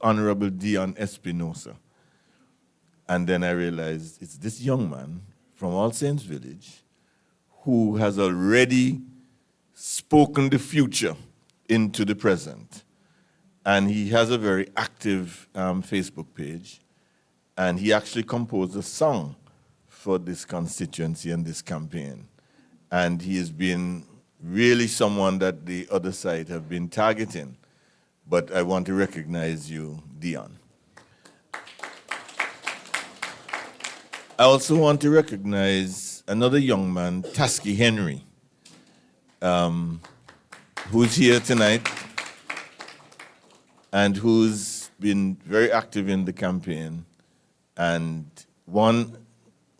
Honorable Dion Espinosa. And then I realized it's this young man from All Saints Village who has already spoken the future into the present. And he has a very active Facebook page. And he actually composed a song for this constituency and this campaign. And he has been really someone that the other side have been targeting. But I want to recognize you, Dion. I also want to recognize another young man, Tasky Henry, who's here tonight and who's been very active in the campaign, and one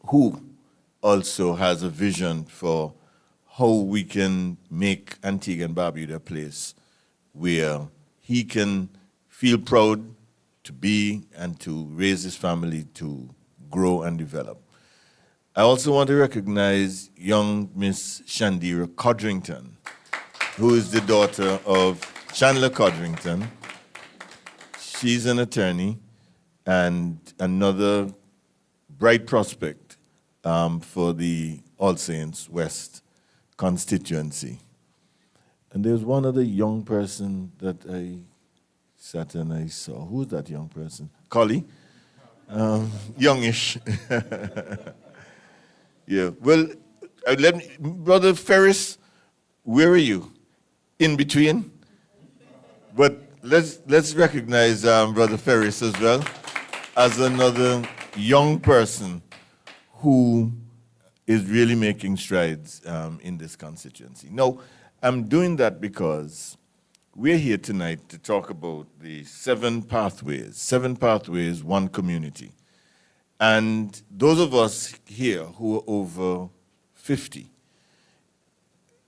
who also has a vision for how we can make Antigua and Barbuda a place where he can feel proud to be and to raise his family to grow and develop. I also want to recognize young Miss Shandira Codrington, who is the daughter of Chandler Codrington. She's an attorney and another bright prospect for the All Saints West constituency. And there's one other young person that I sat and I saw. Who's that young person? Collie? Youngish. Yeah. Well, Brother Ferris, where are you? In between? But let's recognize Brother Ferris as well as another young person who is really making strides in this constituency. Now, I'm doing that because we're here tonight to talk about the 7 pathways, one community. And those of us here who are over 50,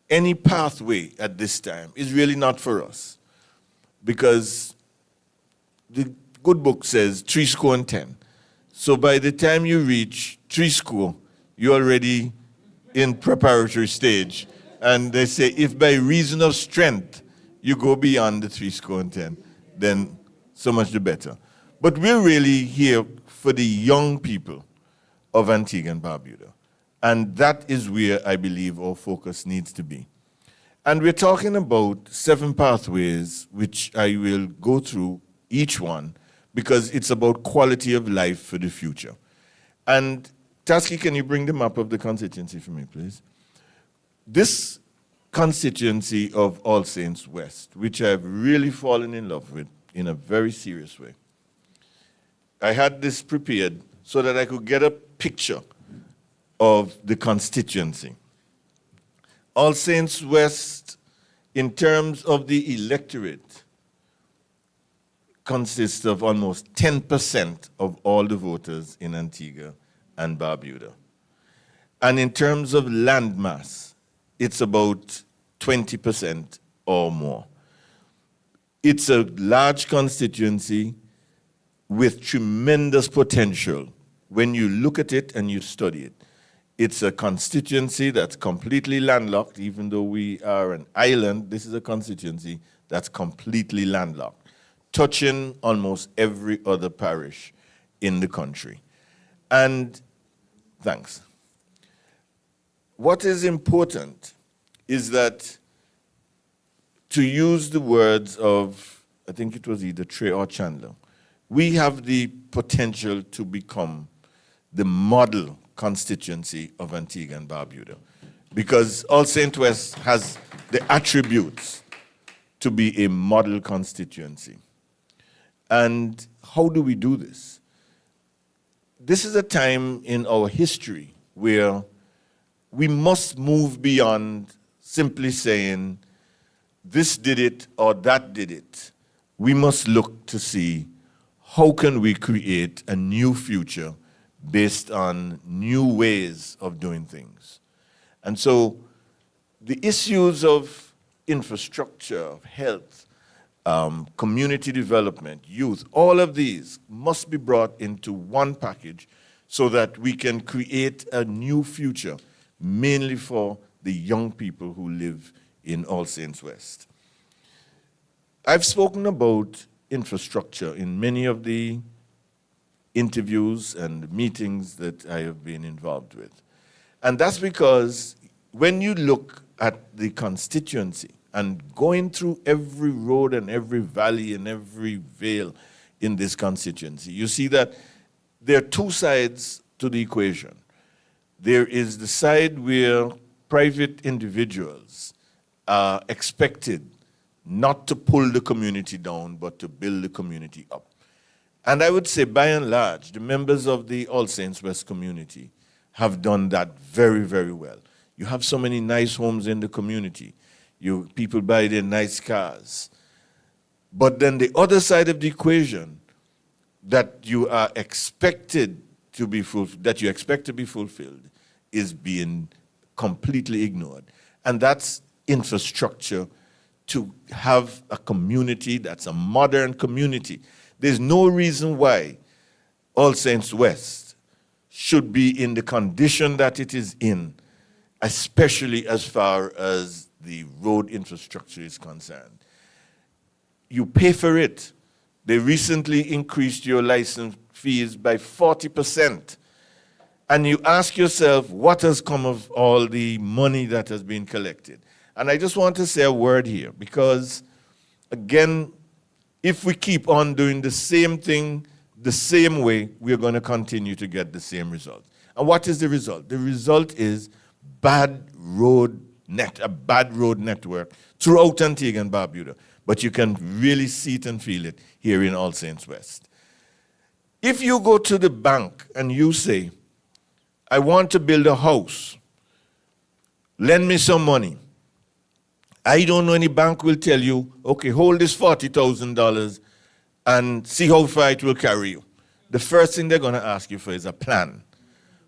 any pathway at this time is really not for us, because the good book says 70. So by the time you reach 70, you're already in preparatory stage. And they say if by reason of strength you go beyond the 70, then so much the better. But we're really here for the young people of Antigua and Barbuda. And that is where I believe our focus needs to be. And we're talking about 7 pathways, which I will go through each one, because it's about quality of life for the future. And Tasky, can you bring the map of the constituency for me, please? This constituency of All Saints West, which I've really fallen in love with in a very serious way. I had this prepared so that I could get a picture of the constituency. All Saints West, in terms of the electorate, consists of almost 10% of all the voters in Antigua and Barbuda. And in terms of landmass, it's about 20% or more. It's a large constituency with tremendous potential when you look at it and you study it. It's a constituency that's completely landlocked. Even though we are an island, this is a constituency that's completely landlocked, touching almost every other parish in the country. And thanks. What is important is that, to use the words of, I think it was either Trey or Chandler, we have the potential to become the model constituency of Antigua and Barbuda, because All Saints West has the attributes to be a model constituency. And how do we do this? This is a time in our history where we must move beyond simply saying, this did it or that did it. We must look to see how can we create a new future based on new ways of doing things. And so the issues of infrastructure, of health, community development, youth, all of these must be brought into one package so that we can create a new future, mainly for the young people who live in All Saints West. I've spoken about infrastructure in many of the interviews and meetings that I have been involved with. And that's because when you look at the constituency and going through every road and every valley and every vale in this constituency, you see that there are two sides to the equation. There is the side where private individuals are expected not to pull the community down, but to build the community up. And I would say, by and large, the members of the All Saints West community have done that very, very well. You have so many nice homes in the community. People buy their nice cars. But then the other side of the equation that you are expected to be that you expect to be fulfilled is being completely ignored. And that's infrastructure, to have a community that's a modern community. There's no reason why All Saints West should be in the condition that it is in, especially as far as the road infrastructure is concerned. You pay for it. They recently increased your license fees by 40%. And you ask yourself, what has come of all the money that has been collected? And I just want to say a word here, because, again, if we keep on doing the same thing the same way, we're going to continue to get the same result. And what is the result? The result is a bad road network throughout Antigua and Barbuda. But you can really see it and feel it here in All Saints West. If you go to the bank and you say, I want to build a house, lend me some money. I don't know any bank will tell you, okay, hold this $40,000 and see how far it will carry you. The first thing they're going to ask you for is a plan.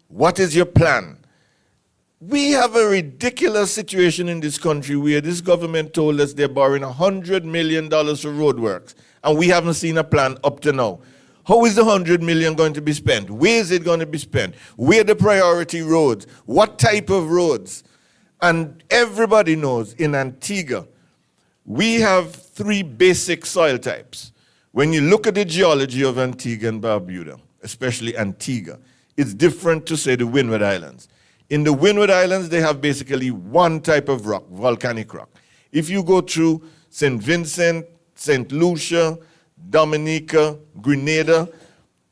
What is your plan? We have a ridiculous situation in this country where this government told us they're borrowing $100 million for roadworks, and we haven't seen a plan up to now. How is the $100 million going to be spent? Where is it going to be spent? Where are the priority roads? What type of roads? And everybody knows in Antigua, we have 3 basic soil types. When you look at the geology of Antigua and Barbuda, especially Antigua, it's different to, say, the Windward Islands. In the Windward Islands, they have basically one type of rock, volcanic rock. If you go through St. Vincent, St. Lucia, Dominica, Grenada,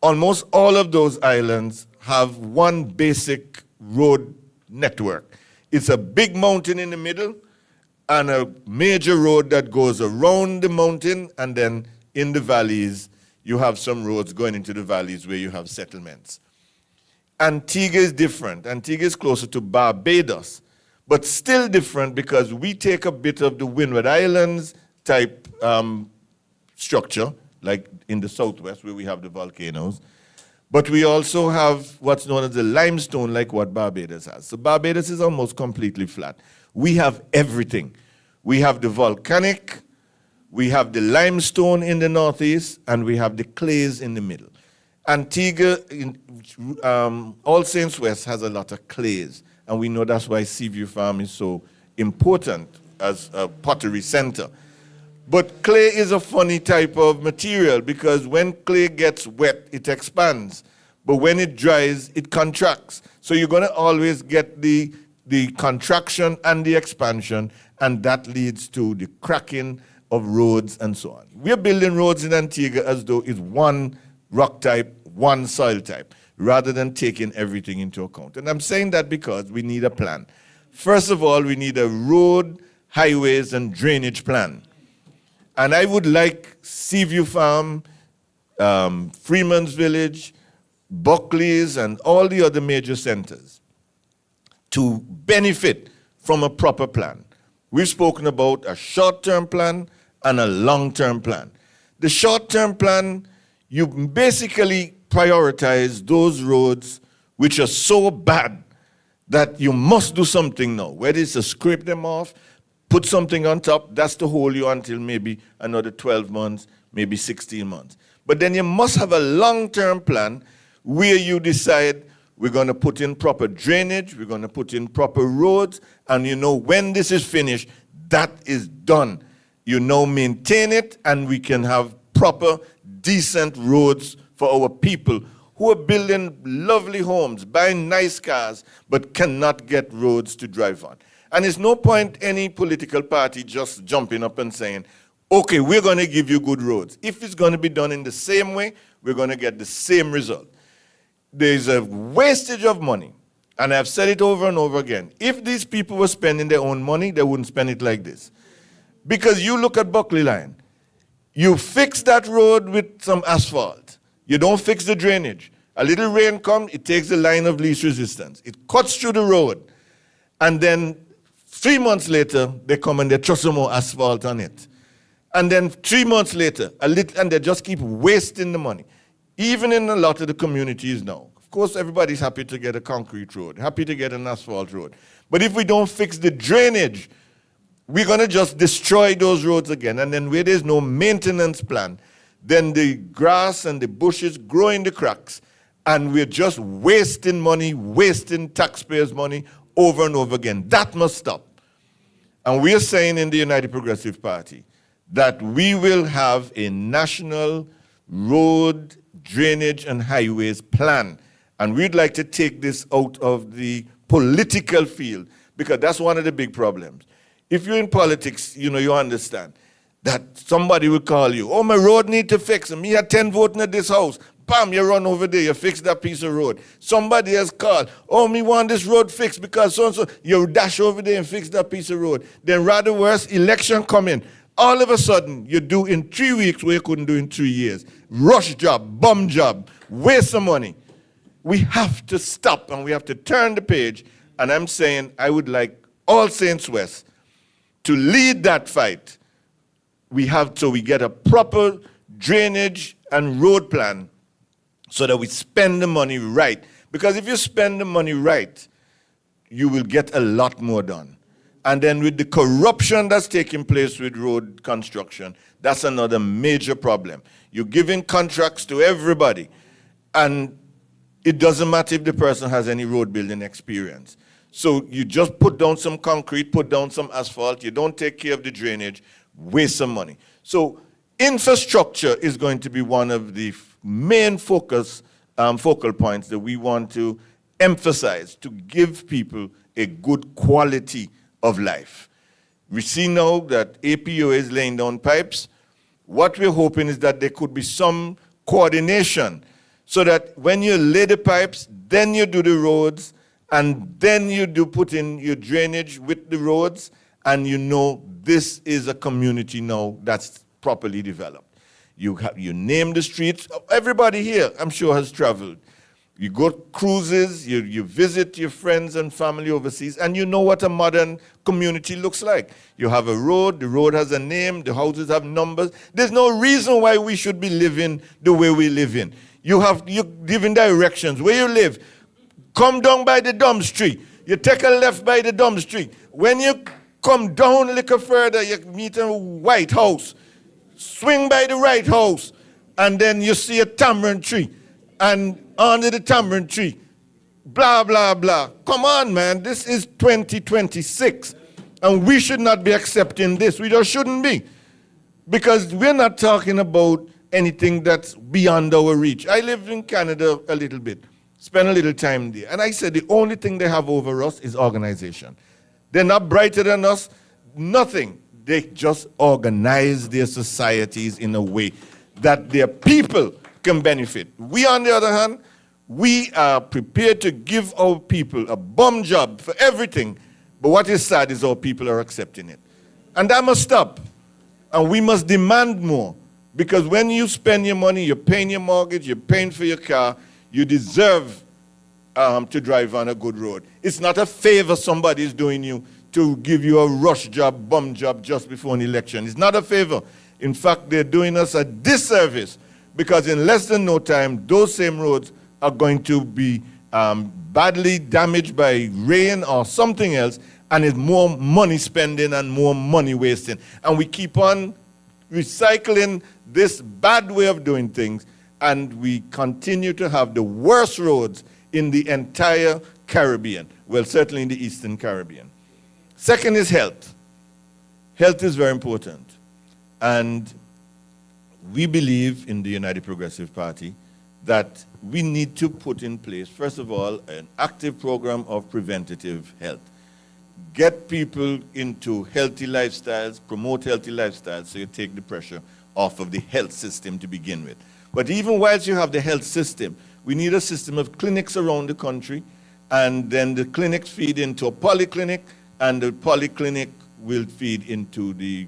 almost all of those islands have one basic road network. It's a big mountain in the middle and a major road that goes around the mountain, and then in the valleys, you have some roads going into the valleys where you have settlements. Antigua is different. Antigua is closer to Barbados, but still different because we take a bit of the Windward Islands type structure, like in the southwest where we have the volcanoes, but we also have what's known as the limestone, like what Barbados has. So Barbados is almost completely flat. We have everything. We have the volcanic, we have the limestone in the northeast, and we have the clays in the middle. Antigua, All Saints West has a lot of clays, and we know that's why Seaview Farm is so important as a pottery center. But clay is a funny type of material because when clay gets wet, it expands. But when it dries, it contracts. So you're going to always get the contraction and the expansion, and that leads to the cracking of roads and so on. We're building roads in Antigua as though it's one rock type, one soil type, rather than taking everything into account. And I'm saying that because we need a plan. First of all, we need a road, highways, and drainage plan. And I would like Seaview Farm, Freeman's Village, Buckley's, and all the other major centers to benefit from a proper plan. We've spoken about a short-term plan and a long-term plan. The short-term plan, you basically prioritize those roads which are so bad that you must do something now, whether it's to scrape them off, put something on top, that's to hold you until maybe another 12 months, maybe 16 months. But then you must have a long-term plan where you decide we're going to put in proper drainage, we're going to put in proper roads, and you know when this is finished, that is done. You now maintain it, and we can have proper, decent roads for our people who are building lovely homes, buying nice cars, but cannot get roads to drive on. And it's no point any political party just jumping up and saying, okay, we're going to give you good roads. If it's going to be done in the same way, we're going to get the same result. There's a wastage of money, and I've said it over and over again. If these people were spending their own money, they wouldn't spend it like this. Because you look at Bucley line, you fix that road with some asphalt. You don't fix the drainage. A little rain comes, it takes the line of least resistance. It cuts through the road, and then 3 months later, they come and they throw some more asphalt on it. And then 3 months later, and they just keep wasting the money. Even in a lot of the communities now. Of course, everybody's happy to get a concrete road, happy to get an asphalt road. But if we don't fix the drainage, we're going to just destroy those roads again. And then where there's no maintenance plan, then the grass and the bushes grow in the cracks. And we're just wasting money, wasting taxpayers' money over and over again. That must stop. And we're saying in the United Progressive Party that we will have a national road, drainage, and highways plan. And we'd like to take this out of the political field, because that's one of the big problems. If you're in politics, you understand that somebody will call you, oh, my road need to fix, and me had 10 voting at this house. Bam, you run over there, you fix that piece of road. Somebody has called, oh, me want this road fixed because so-and-so. You dash over there and fix that piece of road. Then rather worse, election coming. All of a sudden, you do in 3 weeks what you couldn't do in 3 years. Rush job, bum job, waste of money. We have to stop and we have to turn the page. And I'm saying I would like all Saints West to lead that fight. We get a proper drainage and road plan so that we spend the money right. Because if you spend the money right, you will get a lot more done. And then with the corruption that's taking place with road construction, that's another major problem. You're giving contracts to everybody, and it doesn't matter if the person has any road building experience. So you just put down some concrete, put down some asphalt, you don't take care of the drainage, waste some money. So infrastructure is going to be one of the main focal points that we want to emphasize to give people a good quality of life. We see now that APO is laying down pipes. What we're hoping is that there could be some coordination so that when you lay the pipes, then you do the roads, and then you do put in your drainage with the roads, and this is a community now that's properly developed. You name the streets. Everybody here, I'm sure, has traveled. You go cruises, you visit your friends and family overseas, and you know what a modern community looks like. You have a road, the road has a name, the houses have numbers. There's no reason why we should be living the way we live in. You're giving directions. Where you live, come down by the dump street. You take a left by the dump street. When you come down a little further, you meet a white house. Swing by the right house, and then you see a tamarind tree. And under the tamarind tree, blah, blah, blah. Come on, man, this is 2026, and we should not be accepting this. We just shouldn't be, because we're not talking about anything that's beyond our reach. I lived in Canada a little bit, spent a little time there, and I said the only thing they have over us is organization. They're not brighter than us, nothing. They just organize their societies in a way that their people can benefit. We, on the other hand, we are prepared to give our people a bum job for everything, but what is sad is our people are accepting it. And that must stop. And we must demand more, because when you spend your money, you're paying your mortgage, you're paying for your car, you deserve to drive on a good road. It's not a favor somebody's doing you to give you a rush job, bum job just before an election. It's not a favor. In fact, they're doing us a disservice, because in less than no time, those same roads are going to be badly damaged by rain or something else, and it's more money spending and more money wasting. And we keep on recycling this bad way of doing things, and we continue to have the worst roads in the entire Caribbean. Well, certainly in the Eastern Caribbean. Second is health. Health is very important. And we believe in the United Progressive Party that we need to put in place, first of all, an active program of preventative health. Get people into healthy lifestyles, promote healthy lifestyles, so you take the pressure off of the health system to begin with. But even whilst you have the health system, we need a system of clinics around the country, and then the clinics feed into a polyclinic, and the polyclinic will feed into the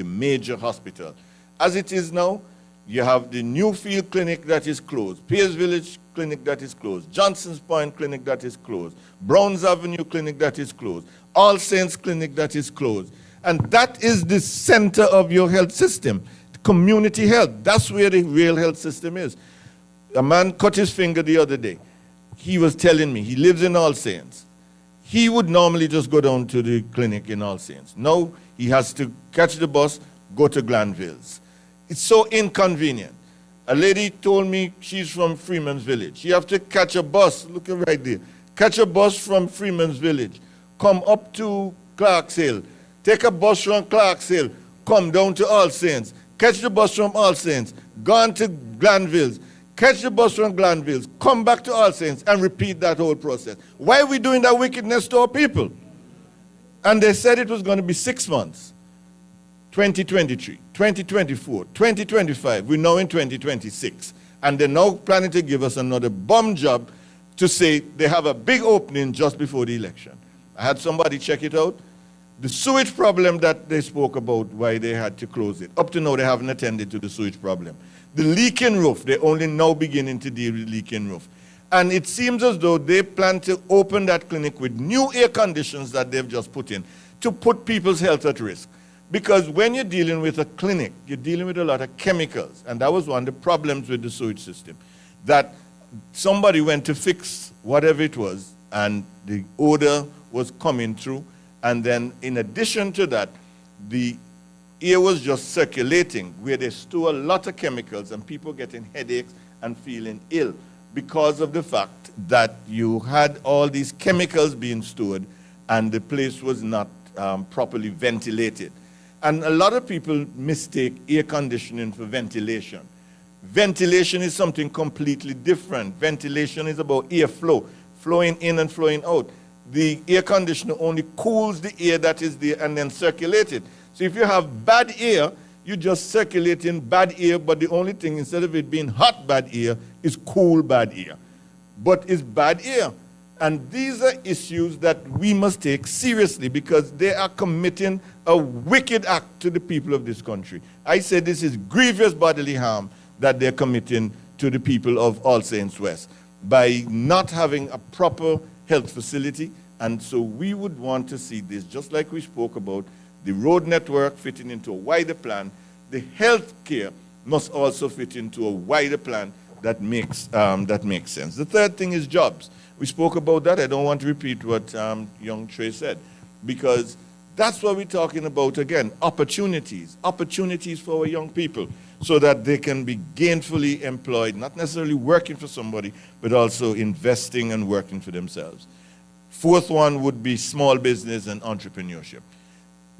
major hospital. As it is now, you have the Newfield Clinic that is closed, Pierce Village Clinic that is closed, Johnson's Point Clinic that is closed, Browns Avenue Clinic that is closed, All Saints Clinic that is closed. And that is the center of your health system, community health. That's where the real health system is. A man cut his finger the other day. He was telling me, he lives in All Saints. He would normally just go down to the clinic in All Saints. Now he has to catch the bus, go to Glanville's. It's so inconvenient. A lady told me she's from Freeman's Village. She have to catch a bus, look right there, catch a bus from Freeman's Village, come up to Clark's Hill, take a bus from Clark's Hill, come down to All Saints, catch the bus from All Saints, go on to Glanville's, catch the bus from Glanville's, come back to All Saints, and repeat that whole process. Why are we doing that wickedness to our people? And they said it was going to be 6 months. 2023, 2024, 2025, we're now in 2026. And they're now planning to give us another bomb job to say they have a big opening just before the election. I had somebody check it out. The sewage problem that they spoke about, why they had to close it. Up to now, they haven't attended to the sewage problem. The leaking roof, they're only now beginning to deal with leaking roof. And it seems as though they plan to open that clinic with new air conditions that they've just put in to put people's health at risk. Because when you're dealing with a clinic, you're dealing with a lot of chemicals. And that was one of the problems with the sewage system. That somebody went to fix whatever it was, and the odor was coming through. And then in addition to that, the air was just circulating, where they store a lot of chemicals, and people getting headaches and feeling ill because of the fact that you had all these chemicals being stored, and the place was not properly ventilated. And a lot of people mistake air conditioning for ventilation. Ventilation is something completely different. Ventilation is about airflow, flowing in and flowing out. The air conditioner only cools the air that is there and then circulates it. So if you have bad air, you're just circulating bad air, but the only thing, instead of it being hot bad air, is cool bad air. But it's bad air. And these are issues that we must take seriously, because they are committing a wicked act to the people of this country. I say this is grievous bodily harm that they're committing to the people of All Saints West by not having a proper health facility. And so we would want to see this, just like we spoke about the road network fitting into a wider plan. The health care must also fit into a wider plan that makes sense. The third thing is jobs. We spoke about that. I don't want to repeat what young Trey said, because that's what we're talking about again, opportunities for our young people, so that they can be gainfully employed, not necessarily working for somebody, but also investing and working for themselves. Fourth one would be small business and entrepreneurship.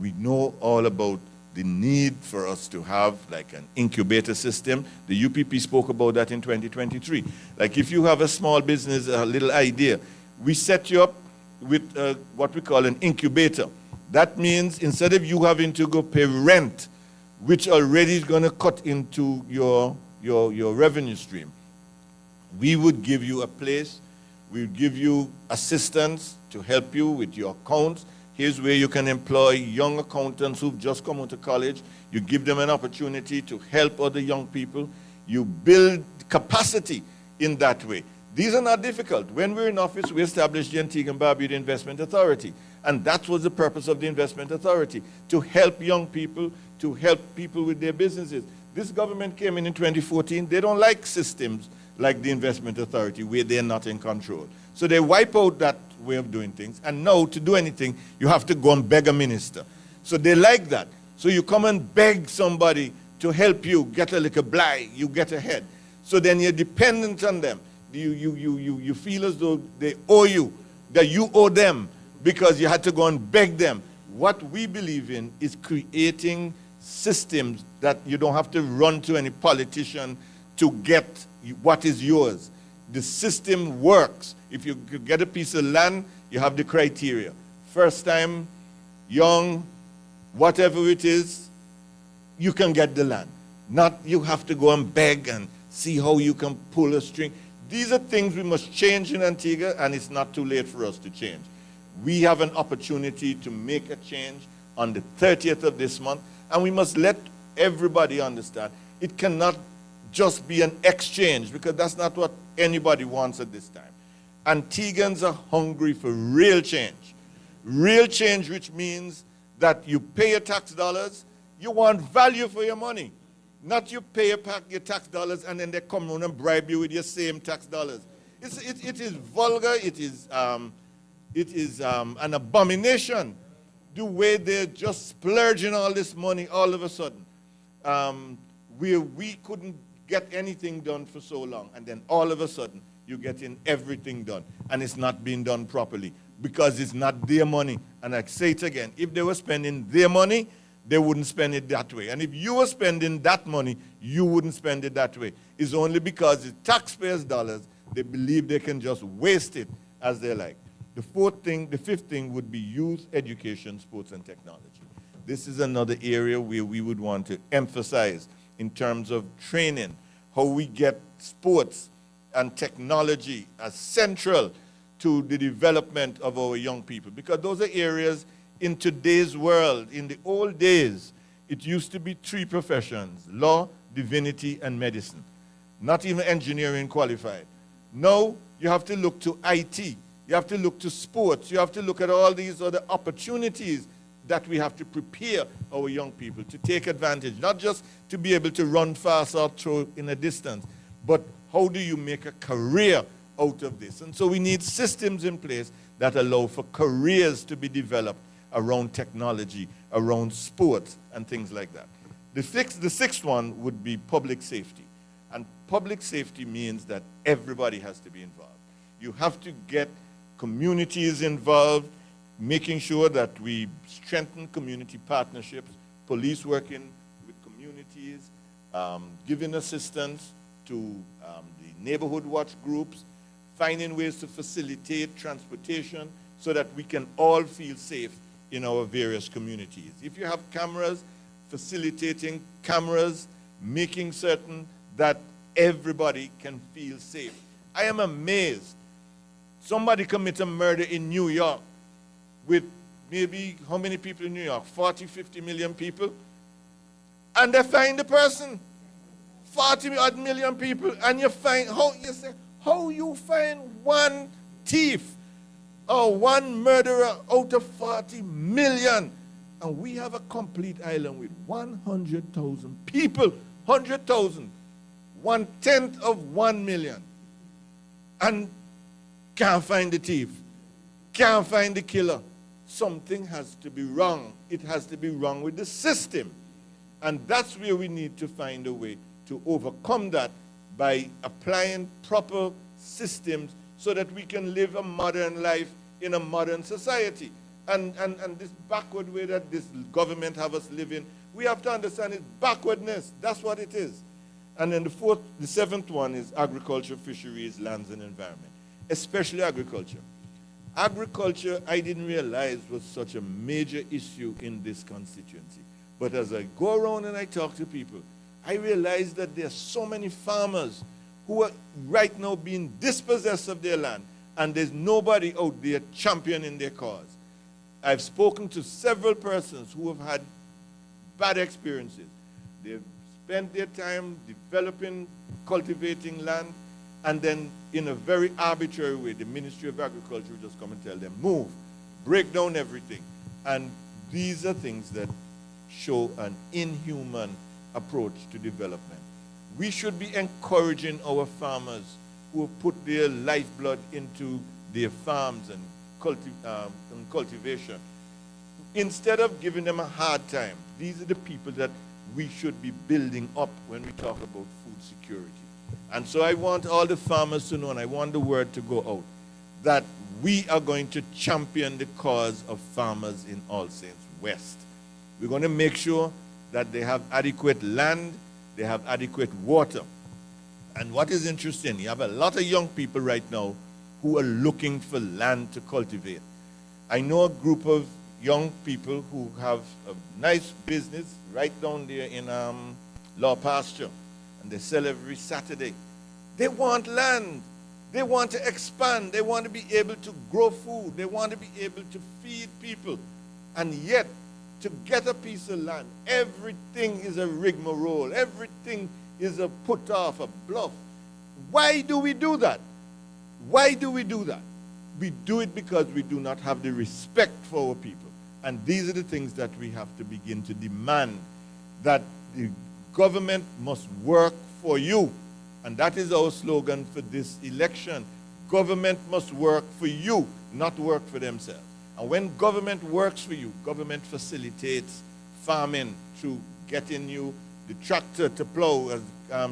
We know all about the need for us to have like an incubator system. The UPP spoke about that in 2023. Like if you have a small business, a little idea, we set you up with what we call an incubator. That means instead of you having to go pay rent, which already is going to cut into your revenue stream, we would give you a place, we would give you assistance to help you with your accounts. Here's where you can employ young accountants who've just come out of college. You give them an opportunity to help other young people. You build capacity in that way. These are not difficult. When we're in office, we established the Antigua and Barbuda Investment Authority. And that was the purpose of the Investment Authority, to help young people, to help people with their businesses. This government came in 2014. They don't like systems like the Investment Authority where they're not in control. So they wipe out that way of doing things. And now to do anything, you have to go and beg a minister. So they like that. So you come and beg somebody to help you get a little blight, you get ahead. So then you're dependent on them. You feel as though they owe you, that you owe them because you had to go and beg them. What we believe in is creating systems that you don't have to run to any politician to get what is yours. The system works. If you get a piece of land, you have the criteria. First time, young, whatever it is, you can get the land. Not you have to go and beg and see how you can pull a string. These are things we must change in Antigua, and it's not too late for us to change. We have an opportunity to make a change on the 30th of this month, and we must let everybody understand it cannot just be an exchange, because that's not what anybody wants at this time. Antiguans are hungry for real change. Real change, which means that you pay your tax dollars, you want value for your money. Not you pay your tax dollars and then they come around and bribe you with your same tax dollars. It is vulgar, it is an abomination, the way they're just splurging all this money all of a sudden. Where we couldn't get anything done for so long, and then all of a sudden you're getting everything done, and it's not being done properly because it's not their money. And I say it again, if they were spending their money, they wouldn't spend it that way. And if you were spending that money, you wouldn't spend it that way. It's only because it's taxpayers' dollars, they believe they can just waste it as they like. The fifth thing would be youth education, sports, and technology. This is another area where we would want to emphasize in terms of training, how we get sports and technology as central to the development of our young people. Because those are areas in today's world. In the old days, it used to be 3 professions: law, divinity, and medicine. Not even engineering qualified. Now, you have to look to IT. You have to look to sports. You have to look at all these other opportunities that we have to prepare our young people to take advantage, not just to be able to run fast or throw in a distance, but how do you make a career out of this? And so we need systems in place that allow for careers to be developed around technology, around sports, and things like that. The sixth one would be public safety. And public safety means that everybody has to be involved. You have to get communities involved, making sure that we strengthen community partnerships, police working with communities, giving assistance to the neighborhood watch groups, finding ways to facilitate transportation so that we can all feel safe in our various communities. If you have cameras, facilitating cameras, making certain that everybody can feel safe. I am amazed. Somebody commit a murder in New York with maybe how many people in New York? 40, 50 million people. And they find the person. 40 odd million people. And you find, how you find one thief or one murderer out of 40 million? And we have a complete island with 100,000 people. 100,000. 1/10 of 1 million. And can't find the thief. Can't find the killer. Something has to be wrong. It has to be wrong with the system. And that's where we need to find a way to overcome that by applying proper systems so that we can live a modern life in a modern society. And this backward way that this government have us living, we have to understand it's backwardness. That's what it is. And then the seventh one is agriculture, fisheries, lands, and environment, especially agriculture. Agriculture, I didn't realize was such a major issue in this constituency. But as I go around and I talk to people, I realize that there are so many farmers who are right now being dispossessed of their land, and there's nobody out there championing their cause. I've spoken to several persons who have had bad experiences. They've spent their time developing, cultivating land, and then in a very arbitrary way, the Ministry of Agriculture will just come and tell them, move, break down everything. And these are things that show an inhuman approach to development. We should be encouraging our farmers who have put their lifeblood into their farms and cultivation. Instead of giving them a hard time, these are the people that we should be building up when we talk about food security. And so I want all the farmers to know, and I want the word to go out, that we are going to champion the cause of farmers in All Saints West. We're going to make sure that they have adequate land, they have adequate water. And what is interesting, you have a lot of young people right now who are looking for land to cultivate. I know a group of young people who have a nice business right down there in Law Pasture, and they sell every Saturday. They want land. They want to expand. They want to be able to grow food. They want to be able to feed people. And yet, to get a piece of land, everything is a rigmarole. Everything is a put off, a bluff. Why do we do that? Why do we do that? We do it because we do not have the respect for our people. And these are the things that we have to begin to demand, that the government must work for you. And that is our slogan for this election. Government must work for you, not work for themselves. And when government works for you, government facilitates farming through getting you the tractor to plow, as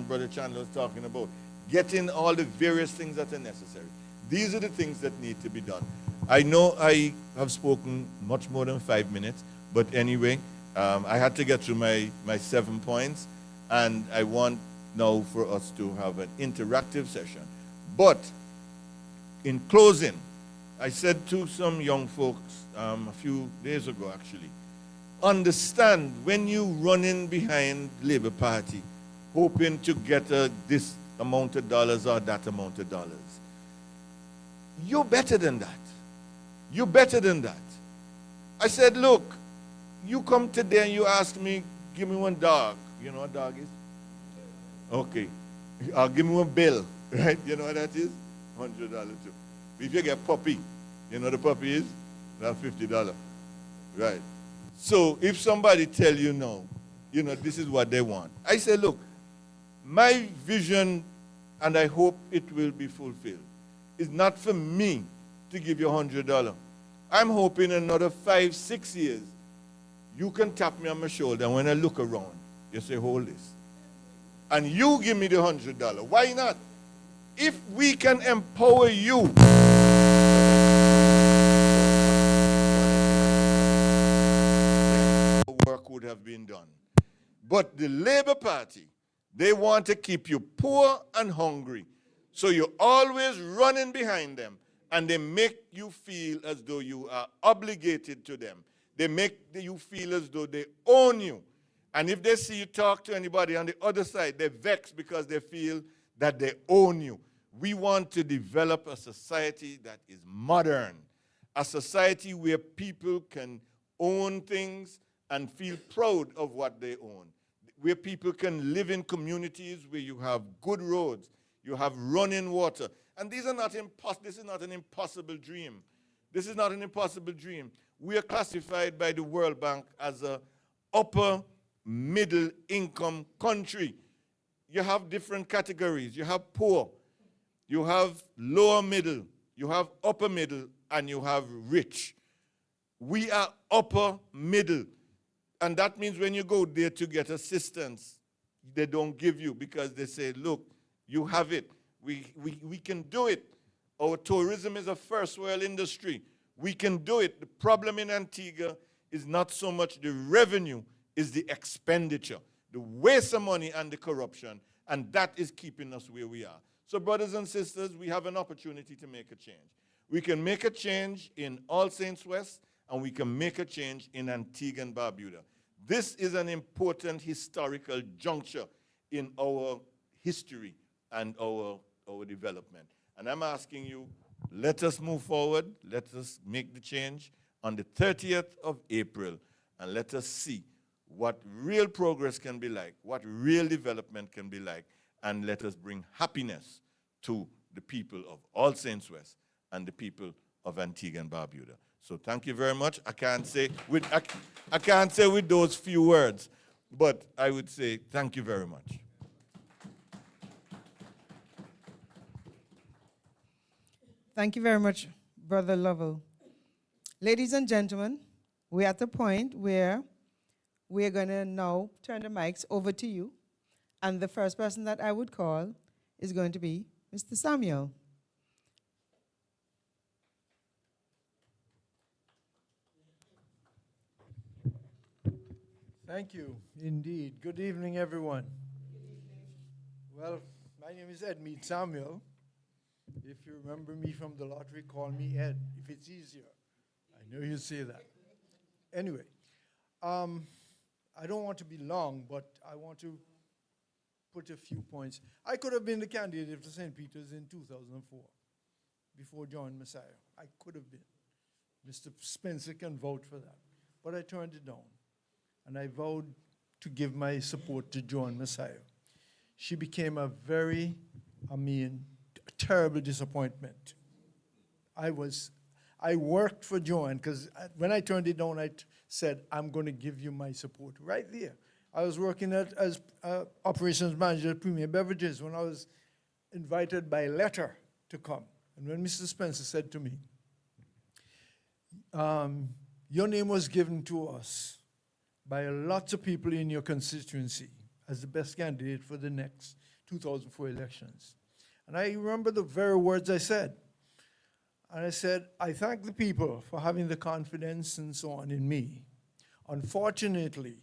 Brother Chandler was talking about, getting all the various things that are necessary. These are the things that need to be done. I know I have spoken much more than 5 minutes, but anyway, I had to get through my 7 points, and I want now for us to have an interactive session. But in closing, I said to some young folks a few days ago actually, understand when you run in behind Labour Party hoping to get this amount of dollars or that amount of dollars, you're better than that. You're better than that. I said, look, you come today and you ask me, give me one dog. You know what a dog is? Okay. Give me one bill, right? You know what that is? $100 too. If you get puppy, you know what a puppy is? That's $50. Right. So if somebody tell you no, you know, this is what they want. I say, look, my vision, and I hope it will be fulfilled, is not for me to give you $100. I'm hoping in another 5, 6 years, you can tap me on my shoulder, and when I look around, you say, hold this. And you give me the $100. Why not? If we can empower you, work would have been done. But the Labour Party, they want to keep you poor and hungry. So you're always running behind them, and they make you feel as though you are obligated to them. They make you feel as though they own you. And if they see you talk to anybody on the other side, they're vexed because they feel that they own you. We want to develop a society that is modern, a society where people can own things and feel proud of what they own, where people can live in communities where you have good roads, you have running water. And these are not this is not an impossible dream. This is not an impossible dream. We are classified by the World Bank as an upper middle income country. You have different categories. You have poor, you have lower middle, you have upper middle, and you have rich. We are upper middle. And that means when you go there to get assistance, they don't give you because they say, look, you have it. We can do it. Our tourism is a first world industry. We can do it. The problem in Antigua is not so much the revenue, is the expenditure, the waste of money and the corruption, and that is keeping us where we are. So brothers and sisters, we have an opportunity to make a change. We can make a change in All Saints West, and we can make a change in Antigua and Barbuda. This is an important historical juncture in our history and our development. And I'm asking you, let us move forward, let us make the change on the 30th of April, and let us see what real progress can be like, what real development can be like, and let us bring happiness to the people of All Saints West and the people of Antigua and Barbuda. So thank you very much. I can't say with those few words, but I would say thank you very much. Thank you very much, Brother Lovell. Ladies and gentlemen, we're at the point where we're going to now turn the mics over to you. And the first person that I would call is going to be Mr. Samuel. Thank you, indeed. Good evening, everyone. Well, my name is Edmead Samuel. If you remember me from the lottery, call me Ed, if it's easier. I know you say that. Anyway, I don't want to be long, but I want to put a few points. I could have been the candidate for St. Peter's in 2004, before John Messiah. I could have been. Mr. Spencer can vouch for that. But I turned it down. And I vowed to give my support to Joan Messiah. She became a terrible disappointment. I worked for Joan, because when I turned it down, I said, I'm going to give you my support right there. I was working as operations manager at Premier Beverages when I was invited by letter to come. And when Mr. Spencer said to me, your name was given to us by lots of people in your constituency as the best candidate for the next 2004 elections. And I remember the very words I said. And I said, I thank the people for having the confidence and so on in me. Unfortunately,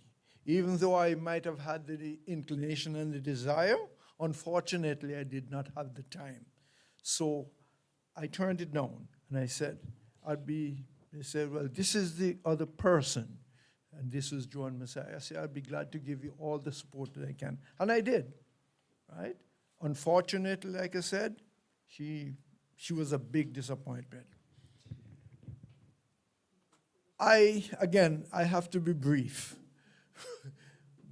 even though I might have had the inclination and the desire, unfortunately, I did not have the time. So I turned it down, and I said, they said, well, this is the other person. And this was Joan Messiah. I said, I'd be glad to give you all the support that I can. And I did, right? Unfortunately, like I said, she was a big disappointment. I have to be brief.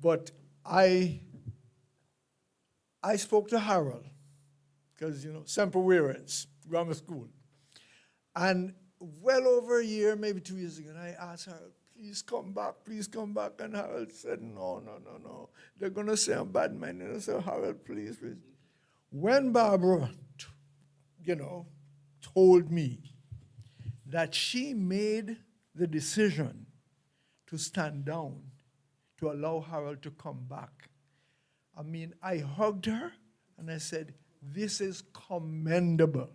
But I spoke to Harold, because, Semper Virens, grammar school. And well over a year, maybe 2 years ago, and I asked Harold, please come back, please come back. And Harold said, no. They're going to say I'm bad man. And I said, Harold, please. When Barbara, told me that she made the decision to stand down, to allow Harold to come back, I hugged her and I said, this is commendable.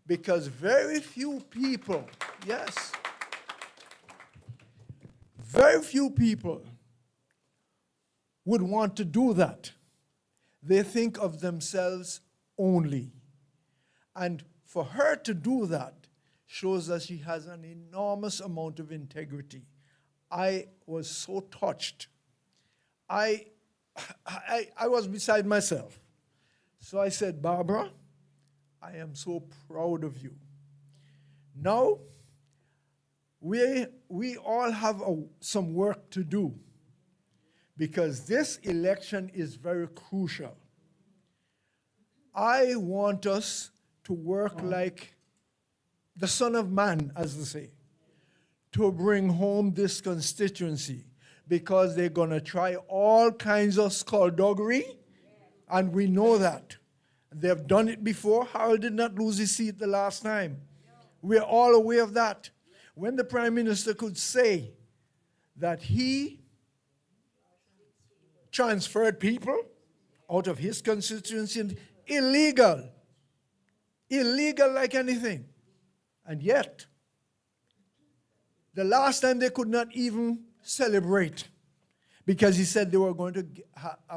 Because very few people, yes, very few people would want to do that. They think of themselves only. And for her to do that shows that she has an enormous amount of integrity. I was so touched. I was beside myself. So I said, Barbara, I am so proud of you. Now, we all have some work to do, because this election is very crucial. I want us to work like the Son of Man, as they say, to bring home this constituency, because they're going to try all kinds of skullduggery, and we know that. They've done it before. Harold did not lose his seat the last time. We're all aware of that. When the Prime Minister could say that he transferred people out of his constituency, illegal like anything. And yet, the last time they could not even celebrate, because he said they were going to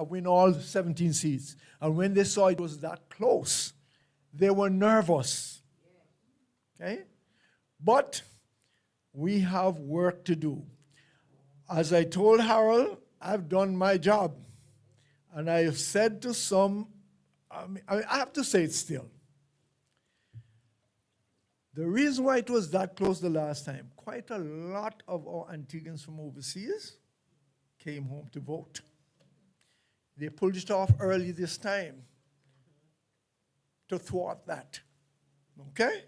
win all 17 seats. And when they saw it was that close, they were nervous. Okay? But we have work to do. As I told Harold, I've done my job. And I have said to some, I have to say it still. The reason why it was that close the last time, quite a lot of our Antiguans from overseas came home to vote. They pulled it off early this time to thwart that. Okay?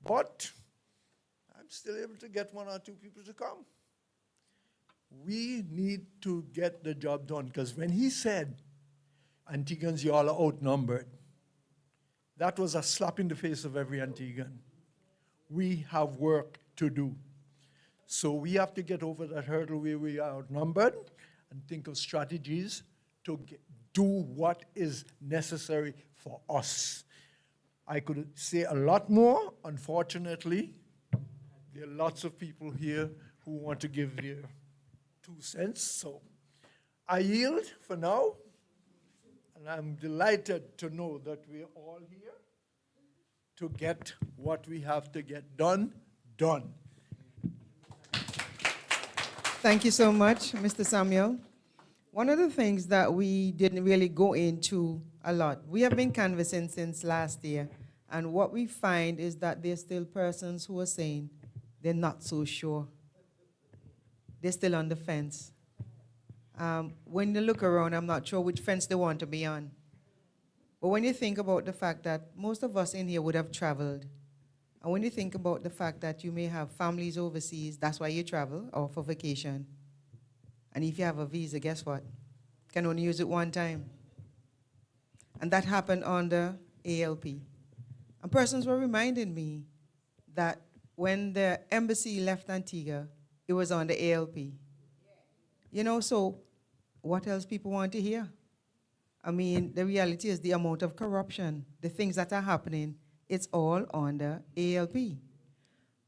But I'm still able to get 1 or 2 people to come. We need to get the job done, because when he said, Antiguans, you all are outnumbered, that was a slap in the face of every Antiguan. We have work to do. So we have to get over that hurdle where we are outnumbered and think of strategies to do what is necessary for us. I could say a lot more. Unfortunately, there are lots of people here who want to give their 2 cents. So I yield for now, and I'm delighted to know that we're all here to get what we have to get done. Thank you so much, Mr. Samuel. One of the things that we didn't really go into a lot, we have been canvassing since last year, and what we find is that there's still persons who are saying they're not so sure. They're still on the fence. When you look around, I'm not sure which fence they want to be on. But when you think about the fact that most of us in here would have traveled, and when you think about the fact that you may have families overseas, that's why you travel, or for vacation. And if you have a visa, guess what? You can only use it one time. And that happened under ALP. And persons were reminding me that when the embassy left Antigua, it was on the ALP. You know, so what else people want to hear? I mean, the reality is the amount of corruption, the things that are happening, it's all on the ALP.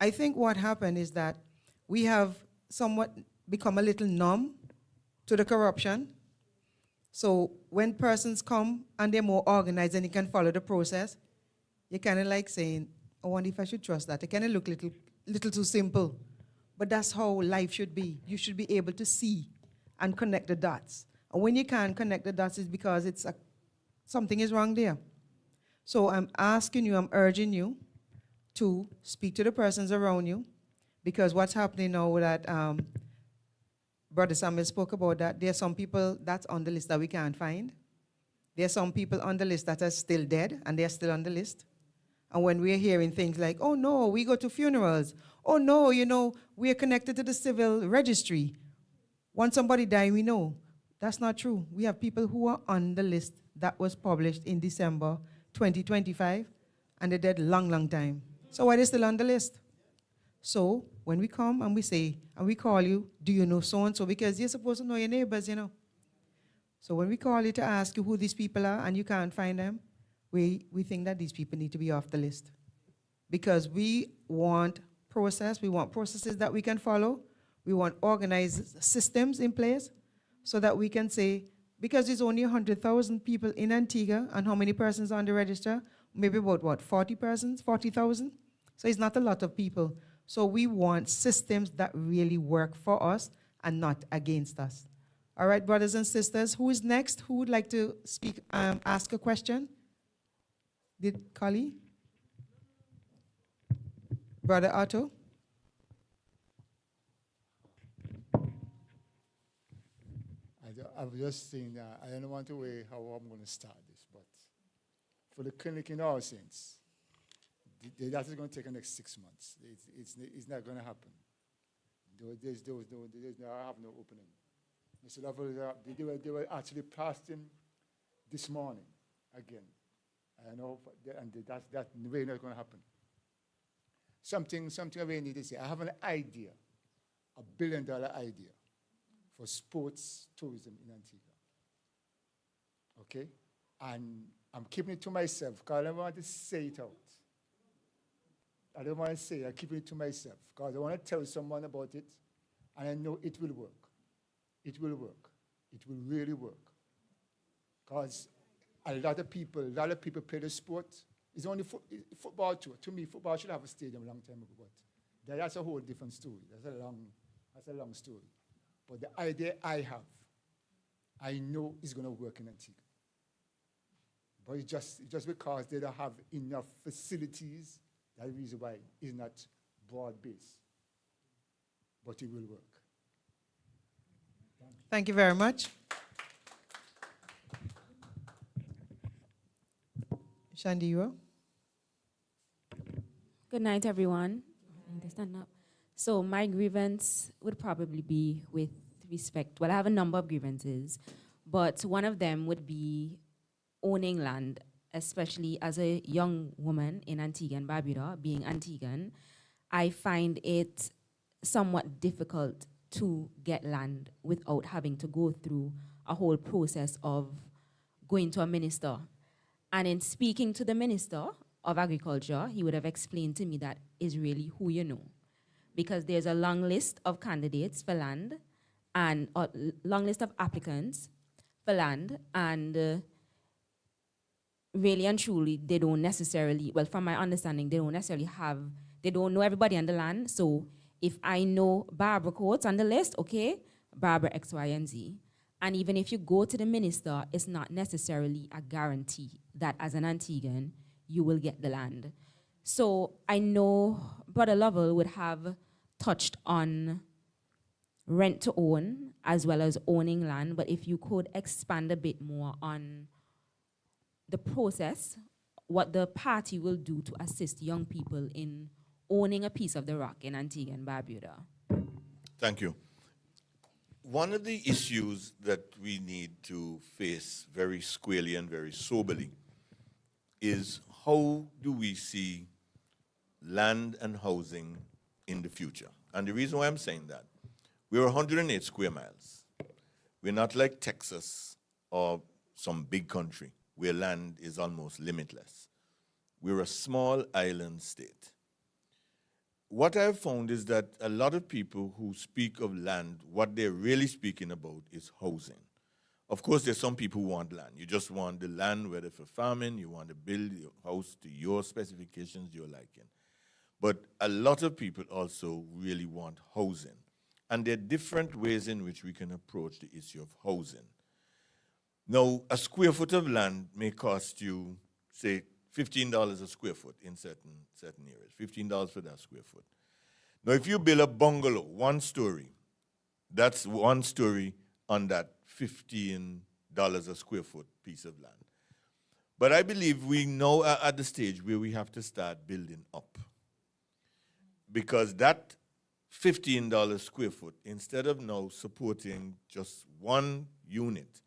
I think what happened is that we have somewhat become a little numb to the corruption. So when persons come and they're more organized and you can follow the process, you're kind of like saying, I wonder if I should trust that. It kind of look little too simple. But that's how life should be. You should be able to see and connect the dots. And when you can't connect the dots, it's because something is wrong there. So I'm asking you, I'm urging you to speak to the persons around you, because what's happening now that Brother Samuel spoke about that, there are some people that's on the list that we can't find. There are some people on the list that are still dead, and they're still on the list. And when we're hearing things like, oh no, we go to funerals. Oh no, you know, we're connected to the civil registry. Once somebody dies, we know. That's not true. We have people who are on the list that was published in December 2025, and they're dead long time. So why are they still on the list? So when we come and we say, and we call you, do you know so-and-so? Because you're supposed to know your neighbors, you know. So when we call you to ask you who these people are and you can't find them, we think that these people need to be off the list. Because we want process, we want processes that we can follow, we want organized systems in place so that we can say, because there's only 100,000 people in Antigua, and how many persons on the register? Maybe about what, 40 persons, 40,000? So it's not a lot of people. So we want systems that really work for us and not against us. All right, brothers and sisters, who is next? Who would like to speak, ask a question? Did Kali? Brother Otto? I was just saying that I don't want to wait how I'm going to start this, but for the clinic in all saints, that is going to take the next 6 months. It's not going to happen. They have no opening. Mr. Lovell, they were actually plastering this morning again. I know, and that's really not going to happen. Something I really need to say. I have an idea, $1 billion idea for sports tourism in Antigua. Okay? And I'm keeping it to myself because I don't want to say it out. I don't want to say it, I'm keeping it to myself because I want to tell someone about it, and I know it will work. It will work. It will really work. Because a lot of people play the sport. It's only football too. To me, football should have a stadium a long time ago, but that's a whole different story. That's a long story. But the idea I have, I know is going to work in Antigua. But it's just because they don't have enough facilities, that's the reason why it's not broad-based. But it will work. Thank you very much. Shandiwa? Good night, everyone. Stand up. So my grievance would probably be with respect. Well, I have a number of grievances, but one of them would be owning land, especially as a young woman in Antigua and Barbuda, being Antiguan. I find it somewhat difficult to get land without having to go through a whole process of going to a minister. And in speaking to the Minister of Agriculture, he would have explained to me that is really who you know. Because there's a long list of candidates for land, and long list of applicants for land, and really and truly, they don't necessarily, well, from my understanding, they don't know everybody on the land. So if I know Barbara Coates on the list, okay, Barbara X, Y, and Z. And even if you go to the minister, it's not necessarily a guarantee that as an Antiguan, you will get the land. So I know Brother Lovell would have touched on rent to own as well as owning land, but if you could expand a bit more on the process, what the party will do to assist young people in owning a piece of the rock in Antigua and Barbuda. Thank you. One of the issues that we need to face very squarely and very soberly is how do we see land and housing in the future? And the reason why I'm saying that, we're 108 square miles. We're not like Texas or some big country where land is almost limitless. We're a small island state. What I've found is that a lot of people who speak of land, what they're really speaking about is housing. Of course, there's some people who want land. You just want the land, whether for farming, you want to build your house to your specifications, your liking. But a lot of people also really want housing. And there are different ways in which we can approach the issue of housing. Now, a square foot of land may cost you, say, $15 a square foot in certain areas, $15 for that square foot. Now, if you build a bungalow, one story, that's one story on that $15 a square foot piece of land. But I believe we now are at the stage where we have to start building up. Because that $15 square foot, instead of now supporting just one unit,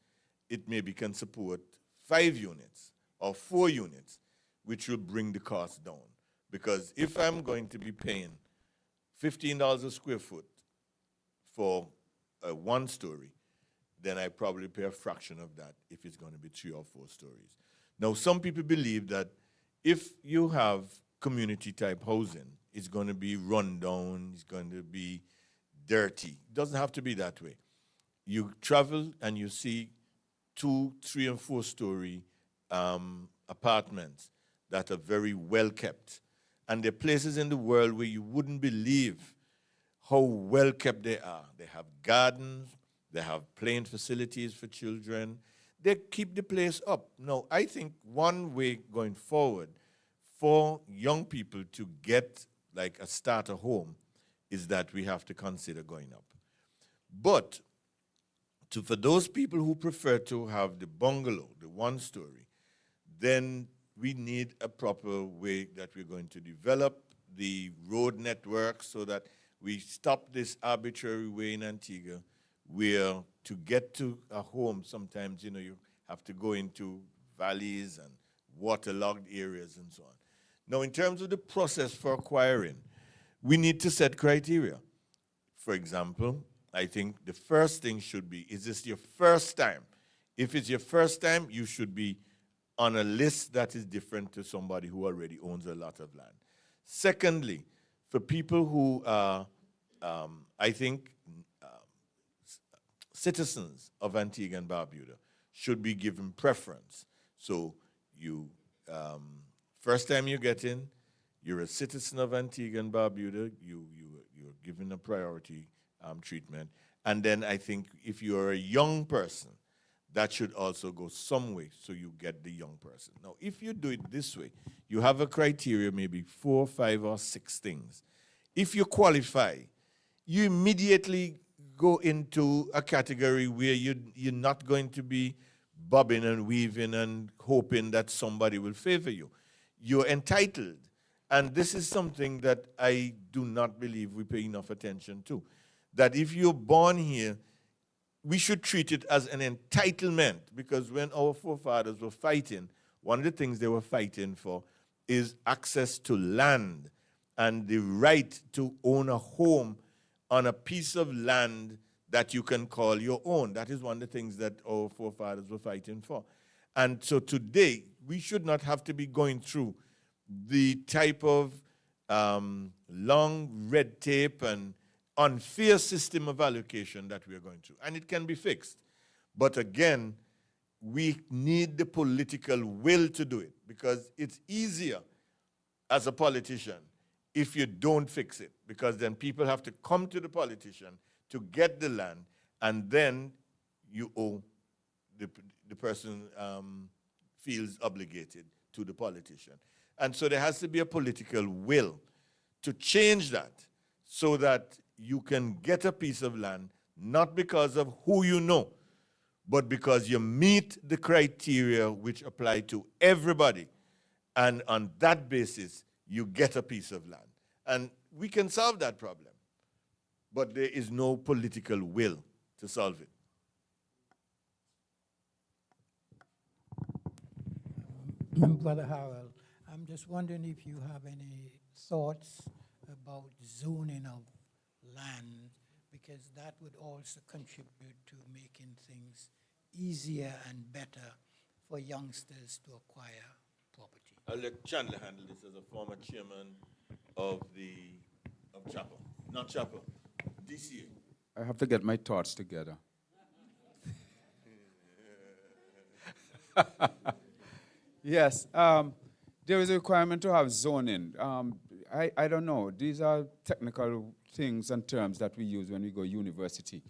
it maybe can support 5 units or 4 units, which will bring the cost down. Because if I'm going to be paying $15 a square foot for a 1 story, then I probably pay a fraction of that if it's going to be 3 or 4 stories. Now, some people believe that if you have community type housing, it's going to be run down, it's going to be dirty. It doesn't have to be that way. You travel and you see 2, 3, and 4 story apartments that are very well kept. And there are places in the world where you wouldn't believe how well kept they are. They have gardens, they have playing facilities for children. They keep the place up. Now, I think one way going forward for young people to get like a starter home is that we have to consider going up. But for those people who prefer to have the bungalow, the 1 story, then we need a proper way that we're going to develop the road network so that we stop this arbitrary way in Antigua where to get to a home, sometimes, you have to go into valleys and waterlogged areas and so on. Now, in terms of the process for acquiring, we need to set criteria. For example, I think the first thing should be, is this your first time? If it's your first time, you should be on a list that is different to somebody who already owns a lot of land. Secondly, for people who are, I think, citizens of Antigua and Barbuda should be given preference. So you, first time you get in, you're a citizen of Antigua and Barbuda, you're given a priority treatment. And then I think if you're a young person, that should also go some way so you get the young person. Now, if you do it this way, you have a criteria, maybe 4, 5, or 6 things. If you qualify, you immediately go into a category where you're not going to be bobbing and weaving and hoping that somebody will favor you. You're entitled. And this is something that I do not believe we pay enough attention to. That if you're born here, we should treat it as an entitlement, because when our forefathers were fighting, one of the things they were fighting for is access to land and the right to own a home on a piece of land that you can call your own. That is one of the things that our forefathers were fighting for. And so today, we should not have to be going through the type of long red tape and unfair system of allocation that we are going through. And it can be fixed. But again, we need the political will to do it, because it's easier as a politician if you don't fix it, because then people have to come to the politician to get the land, and then you owe the person feels obligated to the politician. And so there has to be a political will to change that, so that you can get a piece of land, not because of who you know, but because you meet the criteria which apply to everybody. And on that basis, you get a piece of land. And we can solve that problem. But there is no political will to solve it. Brother Harold, I'm just wondering if you have any thoughts about zoning of land, because that would also contribute to making things easier and better for youngsters to acquire property. I'll let Chandler handle this as a former chairman of Chapel. Not Chapel, DCA. I have to get my thoughts together. Yes, there is a requirement to have zoning. I don't know. These are technical things and terms that we use when we go university.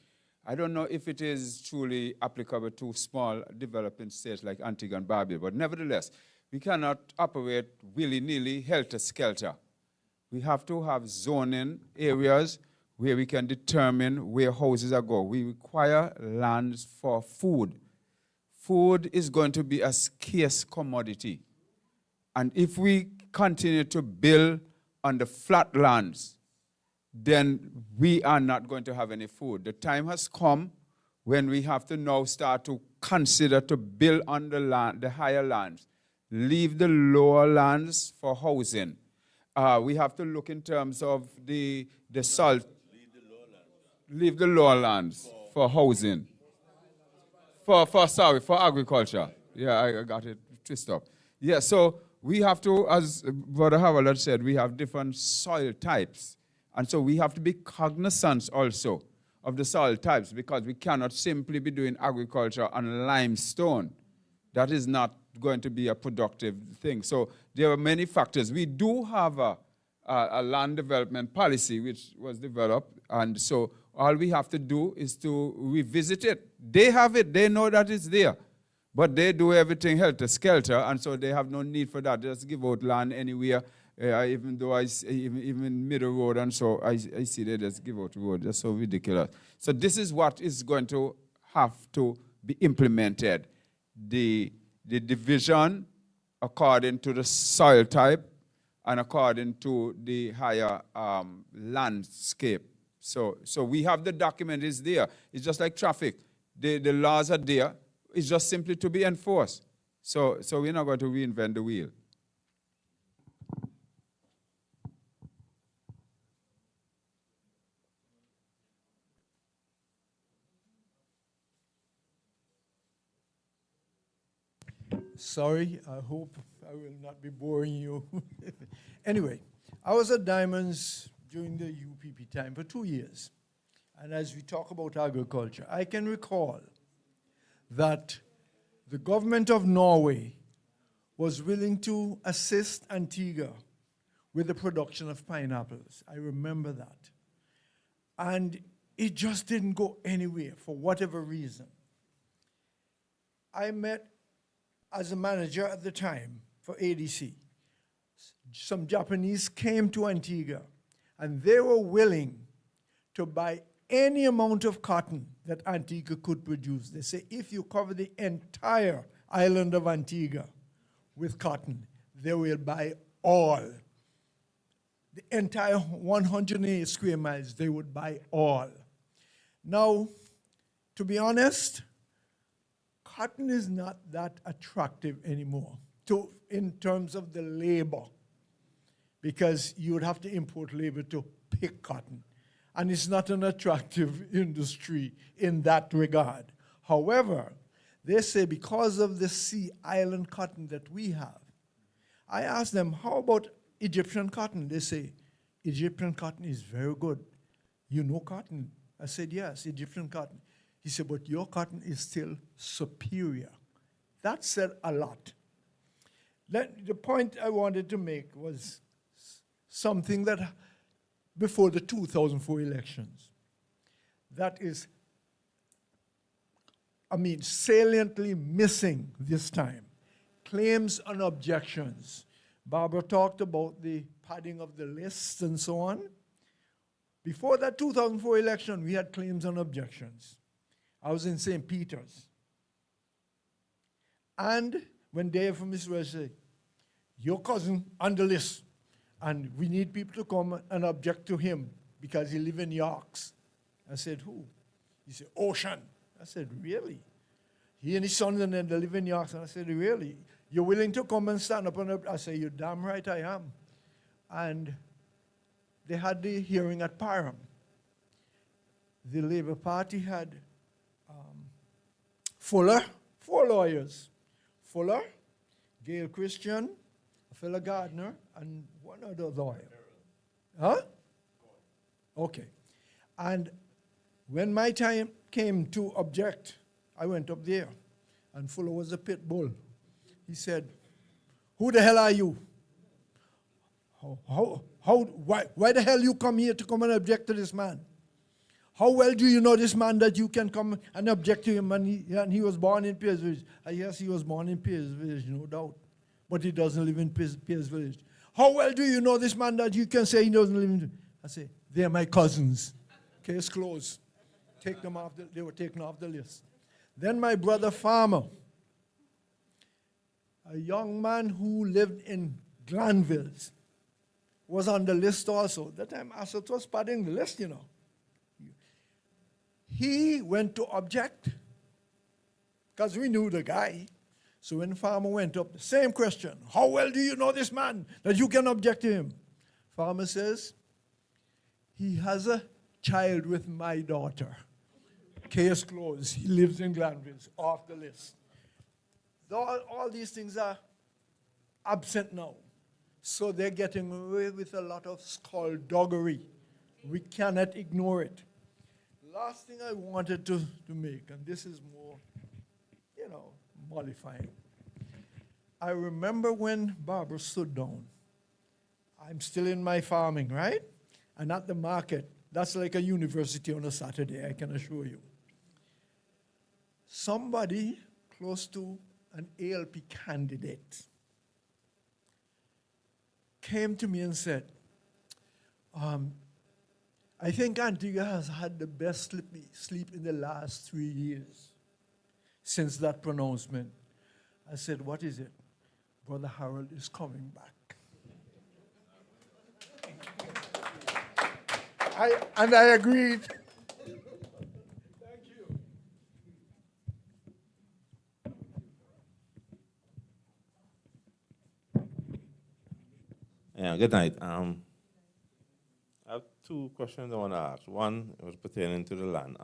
I don't know if it is truly applicable to small developing states like Antigua and Barbuda, but nevertheless, we cannot operate willy-nilly, helter-skelter. We have to have zoning areas where we can determine where houses are going. We require lands for food. Food is going to be a scarce commodity. And if we continue to build on the flat lands, then we are not going to have any food. The time has come when we have to now start to consider to build on the land, the higher lands, leave the lower lands for housing. We have to look in terms of the salt. Leave the lower lands for housing. For agriculture. Yeah, I got it twisted up. Yeah, so we have to, as Brother Harold said, we have different soil types. And so we have to be cognizant also of the soil types, because we cannot simply be doing agriculture on limestone. That is not going to be a productive thing. So there are many factors. We do have a land development policy which was developed, and so all we have to do is to revisit it. They have it, they know that it's there, but they do everything helter-skelter, and so they have no need for that. They just give out land anywhere, even though even middle road, and so I see they just give out road. That's so ridiculous. So this is what is going to have to be implemented. The division according to the soil type and according to the higher landscape. So we have the document is there. It's just like traffic. The laws are there. It's just simply to be enforced. So we're not going to reinvent the wheel. Sorry, I hope I will not be boring you. Anyway, I was at Diamonds during the UPP time for 2 years. And as we talk about agriculture, I can recall that the government of Norway was willing to assist Antigua with the production of pineapples. I remember that. And it just didn't go anywhere for whatever reason. I met, as a manager at the time for ADC, some Japanese came to Antigua, and they were willing to buy any amount of cotton that Antigua could produce. They say, if you cover the entire island of Antigua with cotton, they will buy all. The entire 108 square miles, they would buy all. Now, to be honest, cotton is not that attractive anymore in terms of the labor, because you would have to import labor to pick cotton. And it's not an attractive industry in that regard. However, they say because of the sea island cotton that we have, I asked them, how about Egyptian cotton? They say, Egyptian cotton is very good. you know cotton? I said, yes, Egyptian cotton. He said, but your cotton is still superior. That said a lot. The point I wanted to make was something that before the 2004 elections, that is, saliently missing this time. Claims and objections. Barbara talked about the padding of the lists and so on. Before that 2004 election, we had claims and objections. I was in St. Peter's. And when Dave from Israel said, your cousin on the list, and we need people to come and object to him because he lives in Yorks. I said, who? He said, Ocean. I said, really? He and his sons and then they live in Yorks. And I said, really? You're willing to come and stand up? And I said, you're damn right I am. And they had the hearing at Parham. The Labour Party had Fuller, 4 lawyers. Fuller, Gail Christian, a fellow Gardner, and one other lawyer. Huh? Okay. And when my time came to object, I went up there, and Fuller was a pit bull. He said, who the hell are you? Why the hell you come here to come and object to this man? How well do you know this man that you can come and object to him? And he was born in Pierce Village. Yes, he was born in Pierce Village, no doubt. But he doesn't live in Pierce Village. How well do you know this man that you can say he doesn't live in? I say, they're my cousins. Case closed. Take them off. They were taken off the list. Then my brother Farmer, a young man who lived in Glanville, was on the list also. That time Asset was padding the list, you know. He went to object because we knew the guy. So when Farmer went up, the same question, how well do you know this man that you can object to him? Farmer says, he has a child with my daughter. Case closed. He lives in Glanville, off the list. All these things are absent now. So they're getting away with a lot of skullduggery. We cannot ignore it. Last thing I wanted to make, and this is more, mollifying. I remember when Barbara stood down. I'm still in my farming, right? And at the market, that's like a university on a Saturday, I can assure you. Somebody close to an ALP candidate came to me and said, I think Antigua has had the best sleep in the last 3 years since that pronouncement. I said, what is it? Brother Harold is coming back. I agreed. Thank you. Yeah, good night. I have 2 questions I want to ask. One was pertaining to the land.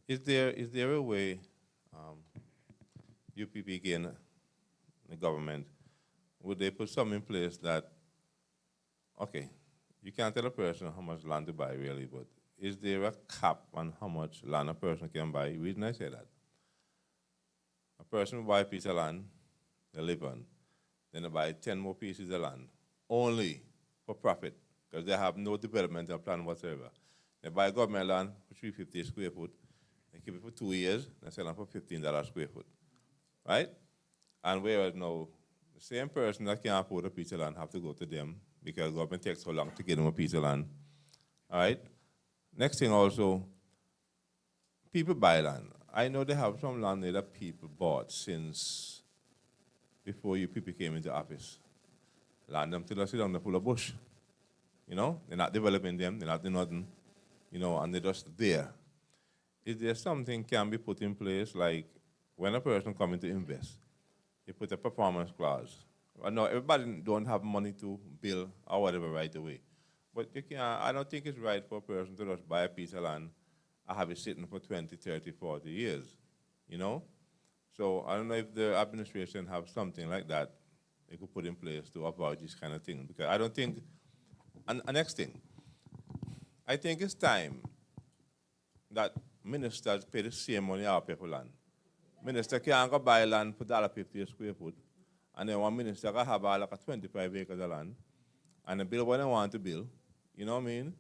Is there a way UPP gain the government, would they put something in place that, okay, you can't tell a person how much land to buy really, but is there a cap on how much land a person can buy? The reason I say that, a person will buy a piece of land, they live on, then they buy 10 more pieces of land, only for profit, because they have no developmental plan whatsoever. They buy government land for 350 square foot, they keep it for 2 years, they sell it for $15 square foot, right? And whereas now, the same person that can't afford a piece of land have to go to them because government takes so long to get them a piece of land, all right? Next thing also, people buy land. I know they have some land there that people bought since before you people came into office. Land them till they sit down, they're full of bush. You know, they're not developing them, they're not doing nothing, and they're just there. Is there something can be put in place, like when a person comes to invest, they put a performance clause? I know everybody don't have money to build or whatever right away. But I don't think it's right for a person to just buy a piece of land and have it sitting for 20, 30, 40 years, So I don't know if the administration have something like that they could put in place to avoid this kind of thing. Because I don't think, and next thing, I think it's time that ministers pay the same money our people land. Minister can't go buy land for $1.50 a square foot, and then one minister can have like a 25 acres of land, and they build what they want to build. You know what I mean?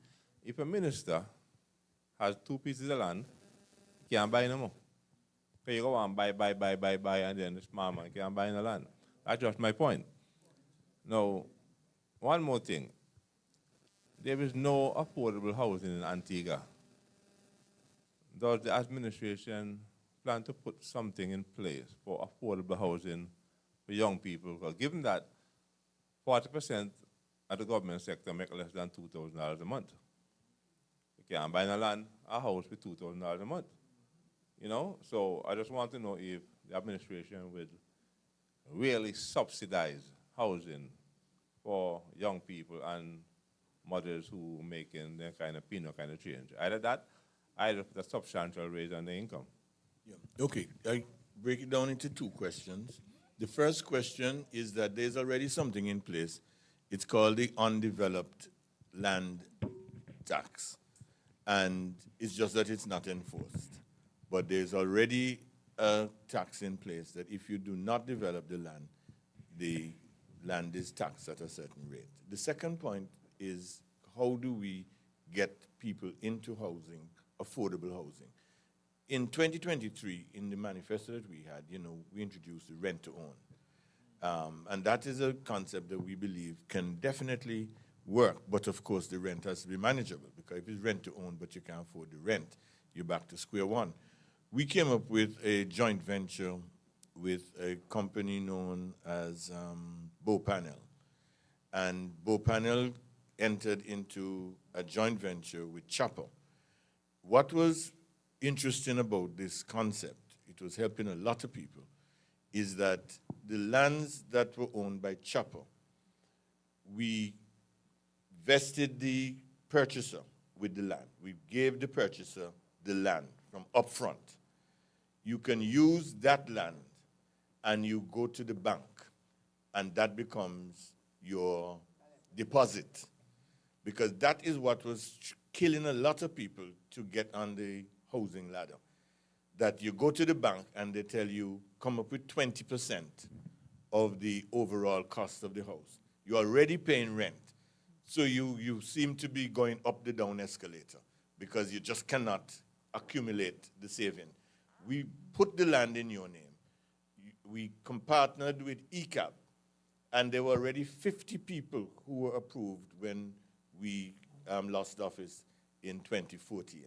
If a minister has 2 pieces of land, he can't buy no more. Because you go and buy, and then the small man can't buy no land. That's just my point. Now, one more thing. There is no affordable housing in Antigua. Does the administration plan to put something in place for affordable housing for young people? Because given that 40% of the government sector make less than $2,000 a month. You can't buy a land, a house with $2,000 a month. You know? So I just want to know if the administration would really subsidize housing for young people and mothers who making their kind of peanut kind of change. Either that, either put a substantial raise on their income. Yeah. Okay, I break it down into 2 questions. The first question is that there's already something in place. It's called the undeveloped land tax. And it's just that it's not enforced. But there's already a tax in place that if you do not develop the land is taxed at a certain rate. The second point is, how do we get people into housing, affordable housing? In 2023, in the manifesto that we had, we introduced the rent-to-own. And that is a concept that we believe can definitely work, but of course the rent has to be manageable, because if it's rent-to-own but you can't afford the rent, you're back to square one. We came up with a joint venture with a company known as Bucley. And Bucley entered into a joint venture with Chapel. What was interesting about this concept, it was helping a lot of people, is that the lands that were owned by Chapel, we vested the purchaser with the land. We gave the purchaser the land from upfront. You can use that land and you go to the bank, and that becomes your deposit. Because that is what was killing a lot of people to get on the housing ladder. That you go to the bank and they tell you, come up with 20% of the overall cost of the house. You're already paying rent. So you seem to be going up the down escalator because you just cannot accumulate the saving. We put the land in your name. We partnered with ECAP, and there were already 50 people who were approved when we lost office in 2014.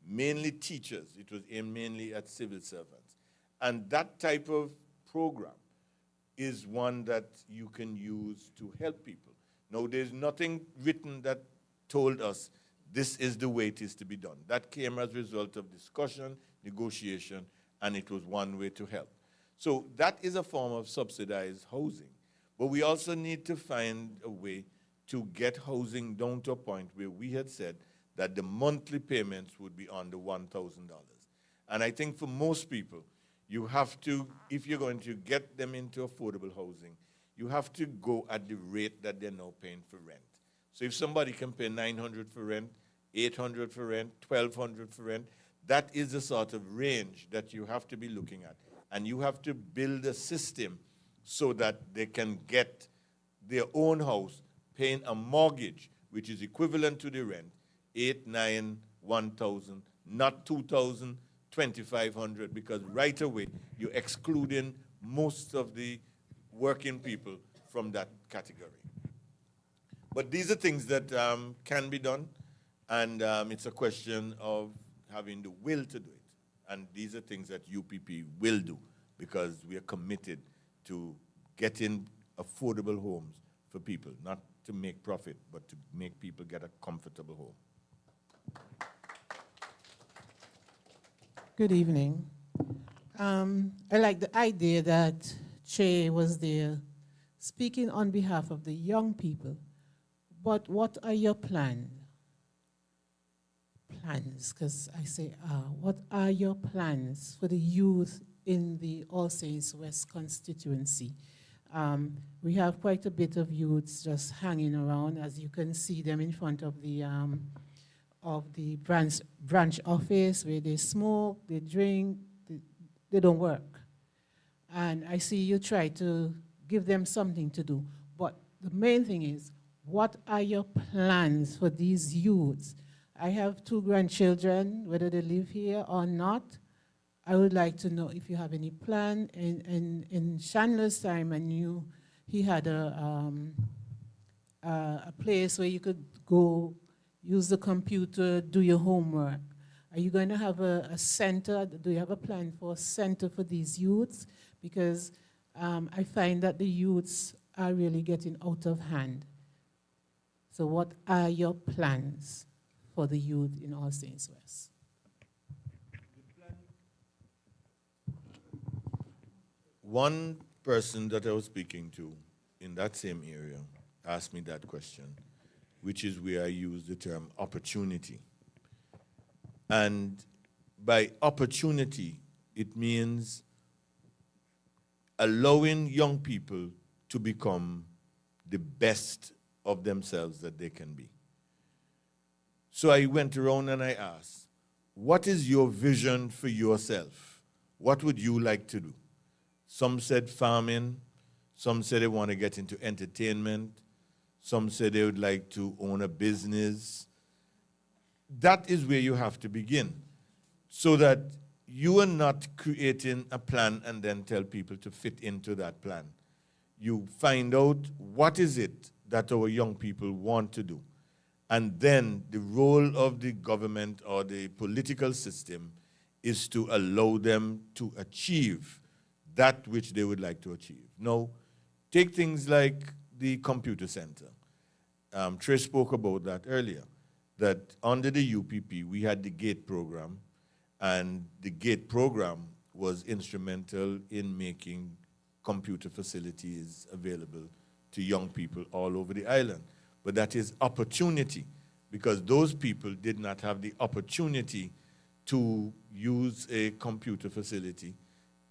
Mainly teachers. It was aimed mainly at civil servants. And that type of program is one that you can use to help people. Now, there's nothing written that told us this is the way it is to be done. That came as a result of discussion, negotiation, and it was one way to help. So that is a form of subsidized housing. But we also need to find a way to get housing down to a point where we had said that the monthly payments would be under $1,000. And I think for most people, you have to, if you're going to get them into affordable housing, you have to go at the rate that they're now paying for rent. So if somebody can pay $900 for rent, $800 for rent, $1,200 for rent, that is the sort of range that you have to be looking at. And you have to build a system so that they can get their own house paying a mortgage, which is equivalent to the rent, $8,000, $9,000, $1,000, not $2,000, $2,500, because right away you're excluding most of the working people from that category. But these are things that can be done, and it's a question of having the will to do it. And these are things that UPP will do, because we are committed to getting affordable homes for people, not to make profit, but to make people get a comfortable home. Good evening. I like the idea that Che was there speaking on behalf of the young people. But what are your plans? Because I say, what are your plans for the youth in the All Saints West constituency? We have quite a bit of youths just hanging around, as you can see them in front of the of the branch office where they smoke, they drink, they don't work. And I see you try to give them something to do. But the main thing is, what are your plans for these youths? I have 2 grandchildren, whether they live here or not. I would like to know if you have any plan. In Chandler's time, I knew he had a place where you could go, use the computer, do your homework. Are you going to have a center? Do you have a plan for a center for these youths? Because I find that the youths are really getting out of hand. So what are your plans for the youth in All Saints West? One person that I was speaking to in that same area asked me that question, which is where I use the term opportunity. And by opportunity, it means allowing young people to become the best of themselves that they can be. So I went around and I asked, what is your vision for yourself? What would you like to do? Some said farming, some said they want to get into entertainment, some said they would like to own a business. That is where you have to begin, so that you are not creating a plan and then tell people to fit into that plan. You find out what is it that our young people want to do. And then the role of the government or the political system is to allow them to achieve that which they would like to achieve. Now, take things like the computer center. Trish spoke about that earlier, that under the UPP, we had the GATE program, and the GATE program was instrumental in making computer facilities available to young people all over the island. But that is opportunity, because those people did not have the opportunity to use a computer facility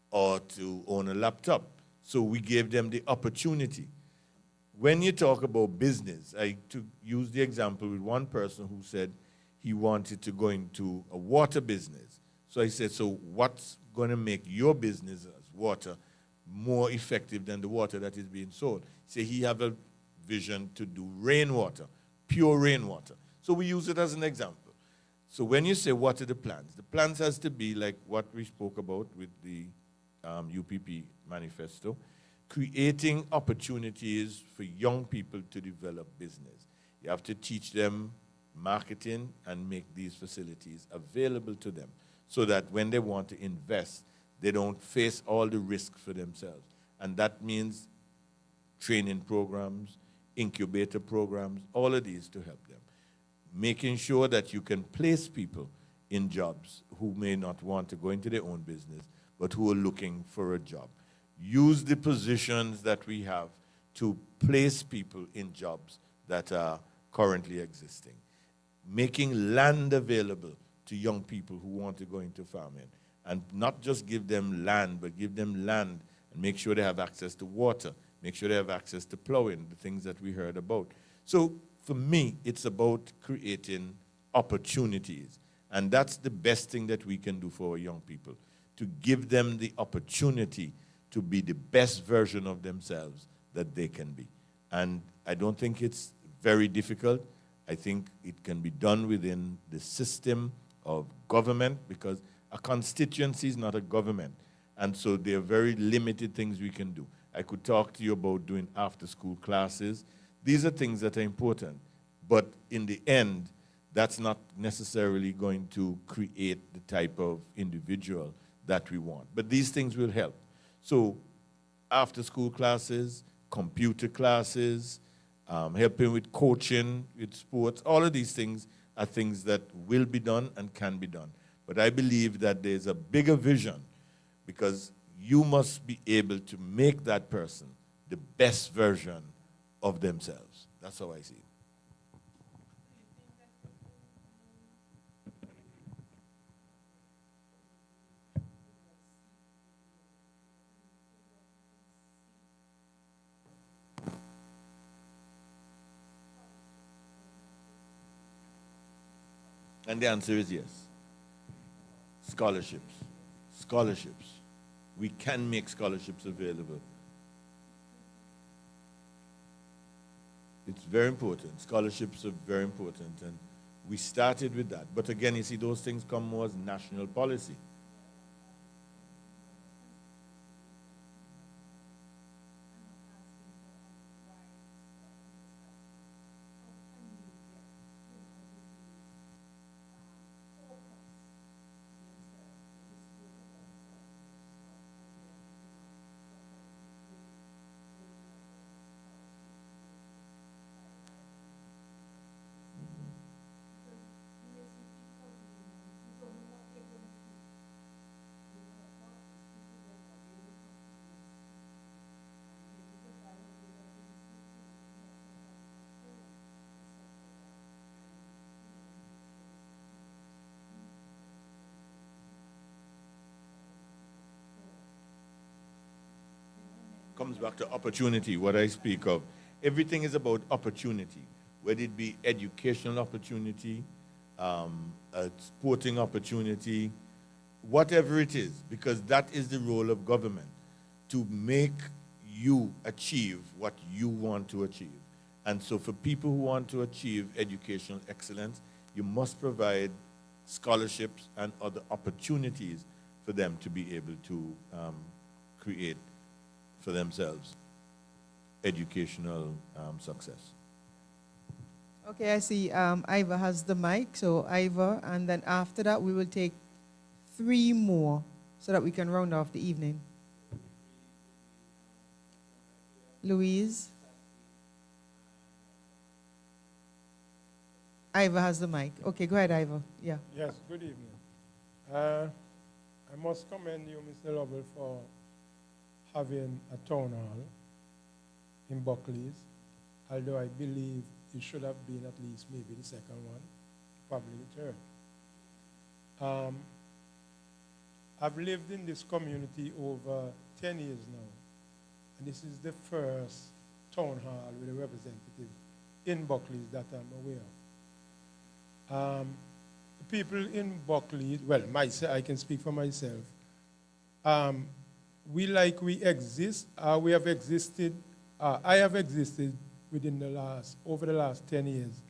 or to own a laptop. So we gave them the opportunity. When you talk about business, I use the example with one person who said he wanted to go into a water business. So I said, so what's going to make your business as water more effective than the water that is being sold? He said he have a vision to do rainwater, pure rainwater. So we use it as an example. So when you say what are the plans has to be like what we spoke about with the UPP manifesto, creating opportunities for young people to develop business. You have to teach them marketing and make these facilities available to them so that when they want to invest, they don't face all the risks for themselves. And that means training programs, incubator programs, all of these to help them. Making sure that you can place people in jobs who may not want to go into their own business, but who are looking for a job. Use the positions that we have to place people in jobs that are currently existing. Making land available to young people who want to go into farming. And not just give them land, but give them land and make sure they have access to water, make sure they have access to plowing, the things that we heard about. So for me, it's about creating opportunities. And that's the best thing that we can do for our young people, to give them the opportunity to be the best version of themselves that they can be. And I don't think it's very difficult. I think it can be done within the system of government, because a constituency is not a government. And so there are very limited things we can do. I could talk to you about doing after-school classes. These are things that are important. But in the end, that's not necessarily going to create the type of individual that we want. But these things will help. So after-school classes, computer classes, helping with coaching, with sports, all of these things are things that will be done and can be done. But I believe that there's a bigger vision, because you must be able to make that person the best version of themselves. That's how I see it. And the answer is yes. Scholarships. Scholarships. We can make scholarships available. It's very important. Scholarships are very important. And we started with that. But again, you see, those things come more as national policy. Comes back to opportunity, what I speak of. Everything is about opportunity, whether it be educational opportunity, a sporting opportunity, whatever it is, because that is the role of government, to make you achieve what you want to achieve. And so for people who want to achieve educational excellence, you must provide scholarships and other opportunities for them to be able to create for themselves educational success. Okay, I see Ivor has the mic. So Ivor, and then after that we will take 3 more so that we can round off the evening. Louise. Ivor has the mic. Okay, go ahead, Ivor. Yeah. Yes, good evening. I must commend you, Mr. Lovell, for having a town hall in Buckley's, although I believe it should have been at least maybe the second one, probably the third. I've lived in this community over 10 years now, and this is the first town hall with a representative in Buckley's that I'm aware of. The people in Buckley, well, I can speak for myself. We exist, we have existed, I have existed over the last 10 years,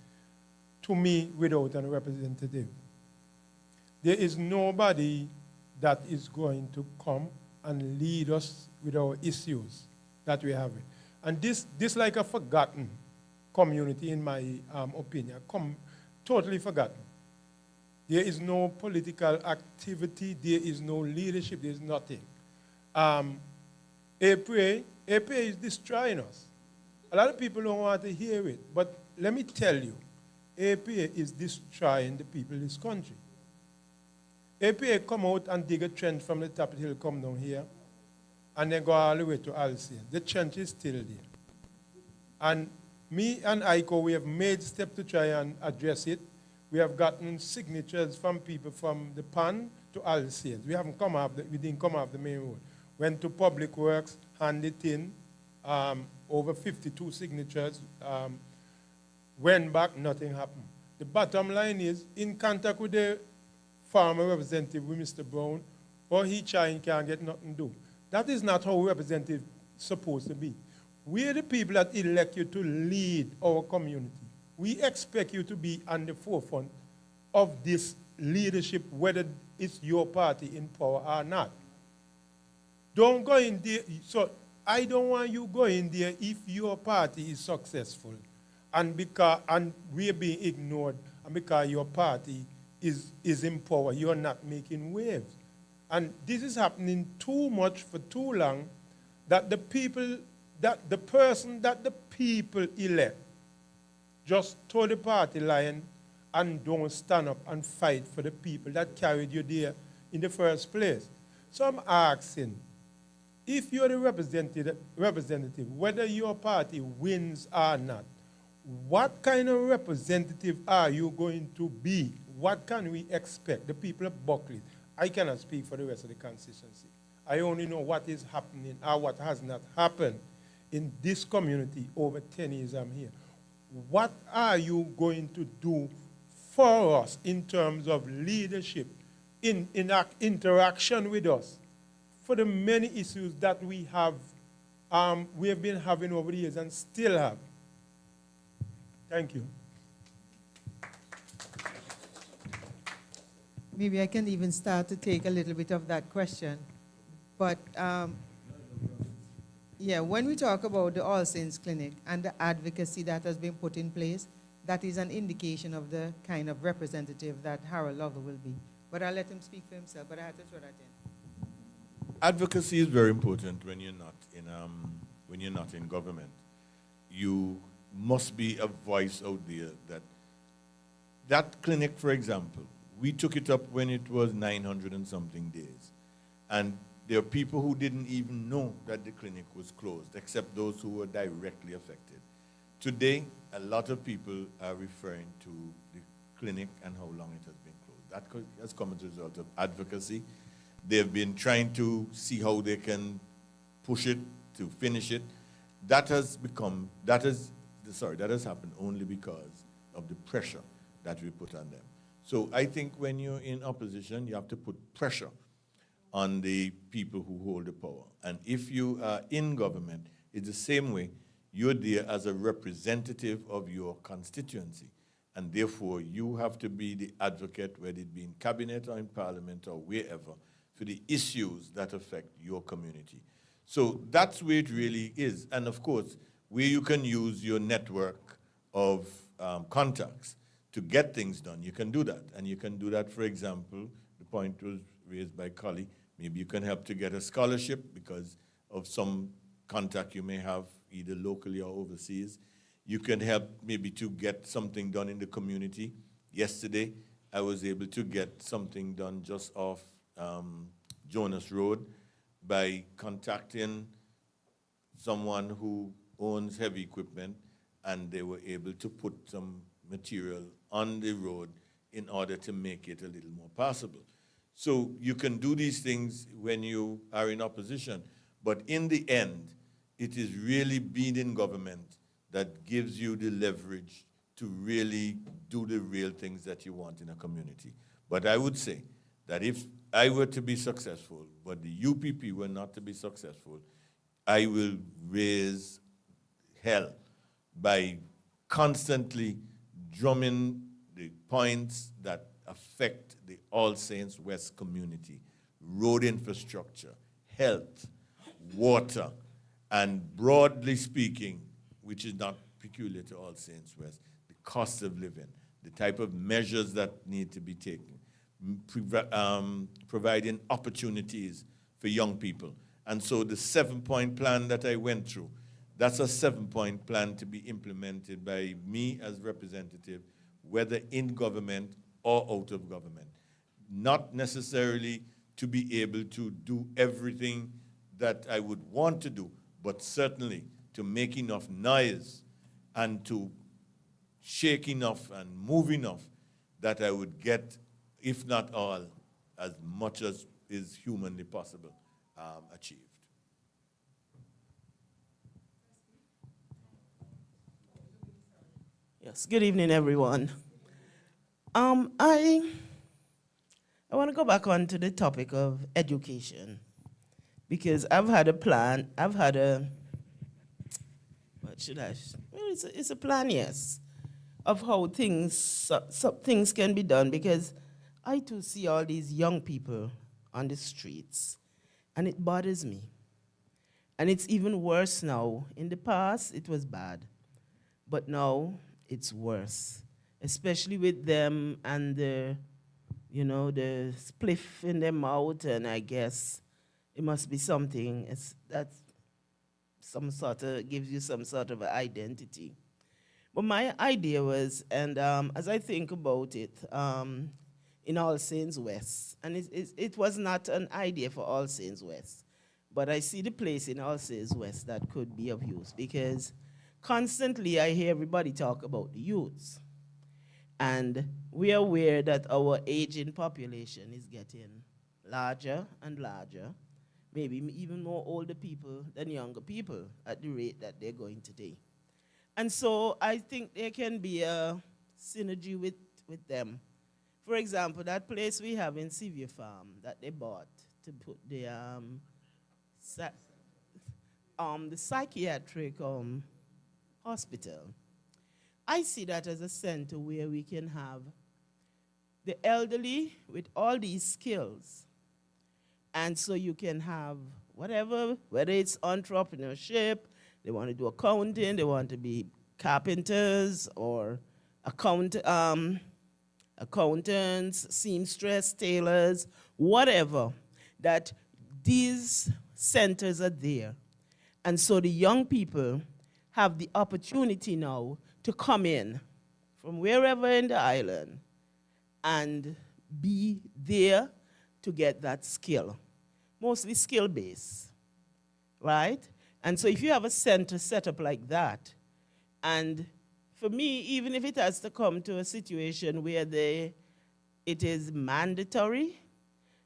to me, without a representative. There is nobody that is going to come and lead us with our issues that we have. And this like a forgotten community, in my opinion, totally forgotten. There is no political activity, there is no leadership, there is nothing. APA is destroying us. A lot of people don't want to hear it, but let me tell you, APA is destroying the people in this country. APA come out and dig a trench from the top of the hill, come down here, and then go all the way to Alcyon. The trench is still there. And me and ICO, we have made steps to try and address it. We have gotten signatures from people from the PAN to Alcyon. We didn't come off the main road. Went to Public Works, handed it in, over 52 signatures, went back, nothing happened. The bottom line is, in contact with the farmer representative, with Mr. Brown, or he can't get nothing to do. That is not how representative supposed to be. We are the people that elect you to lead our community. We expect you to be on the forefront of this leadership, whether it's your party in power or not. Don't go in there. So I don't want you going there if your party is successful and we're being ignored, and because your party is in power, you're not making waves. And this is happening too much for too long, that the person that the people elect just toe the party line and don't stand up and fight for the people that carried you there in the first place. So I'm asking, if you're the representative, whether your party wins or not, what kind of representative are you going to be? What can we expect? The people of Buckley, I cannot speak for the rest of the constituency. I only know what is happening or what has not happened in this community over 10 years I'm here. What are you going to do for us in terms of leadership, in interaction with us, for the many issues that we have been having over the years and still have. Thank you. Maybe I can even start to take a little bit of that question. But yeah, when we talk about the All Saints Clinic and the advocacy that has been put in place, that is an indication of the kind of representative that Harold Lovell will be. But I'll let him speak for himself, but I had to throw that in. Advocacy is very important when you're not in government. You must be a voice out there. That clinic, for example, we took it up when it was 900 and something days. And there are people who didn't even know that the clinic was closed, except those who were directly affected. Today, a lot of people are referring to the clinic and how long it has been closed. That has come as a result of advocacy. They've been trying to see how they can push it to finish it. That has happened only because of the pressure that we put on them. So I think when you're in opposition, you have to put pressure on the people who hold the power. And if you are in government, it's the same way. You're there as a representative of your constituency. And therefore, you have to be the advocate, whether it be in cabinet or in parliament or wherever, for the issues that affect your community. So that's where it really is. And of course, where you can use your network of contacts to get things done, you can do that. And you can do that, for example, the point was raised by Collie, maybe you can help to get a scholarship because of some contact you may have either locally or overseas. You can help maybe to get something done in the community. Yesterday, I was able to get something done just off Jonas Road by contacting someone who owns heavy equipment, and they were able to put some material on the road in order to make it a little more passable. So you can do these things when you are in opposition, but in the end, it is really being in government that gives you the leverage to really do the real things that you want in a community. But I would say that if I were to be successful, but the UPP were not to be successful, I will raise hell by constantly drumming the points that affect the All Saints West community: road infrastructure, health, water, and broadly speaking, which is not peculiar to All Saints West, the cost of living, the type of measures that need to be taken, providing opportunities for young people. And so the 7-point plan that I went through, that's a 7-point plan to be implemented by me as representative, whether in government or out of government. Not necessarily to be able to do everything that I would want to do, but certainly to make enough noise and to shake enough and move enough that I would get, if not all, as much as is humanly possible, achieved. Yes, good evening, everyone. I want to go back on to the topic of education, because I've had a plan, it's a plan, yes, of how things can be done, because I too see all these young people on the streets, and it bothers me. And it's even worse now. In the past, it was bad, but now it's worse, especially with them and the spliff in their mouth, and I guess it must be something that's some sort of, gives you some sort of identity. But my idea was, and as I think about it, in All Saints West, and it was not an idea for All Saints West, but I see the place in All Saints West that could be of use, because constantly I hear everybody talk about the youths. And we are aware that our aging population is getting larger and larger, maybe even more older people than younger people at the rate that they're going today. And so I think there can be a synergy with with them. For example, that place we have in Sevier Farm that they bought to put the psychiatric hospital. I see that as a center where we can have the elderly with all these skills. And so you can have whatever, whether it's entrepreneurship, they want to do accounting, they want to be carpenters or accountants, seamstress, tailors, whatever, that these centers are there. And so the young people have the opportunity now to come in from wherever in the island and be there to get that skill, mostly skill-based, right? And so if you have a center set up like that, and for me, even if it has to come to a situation where it is mandatory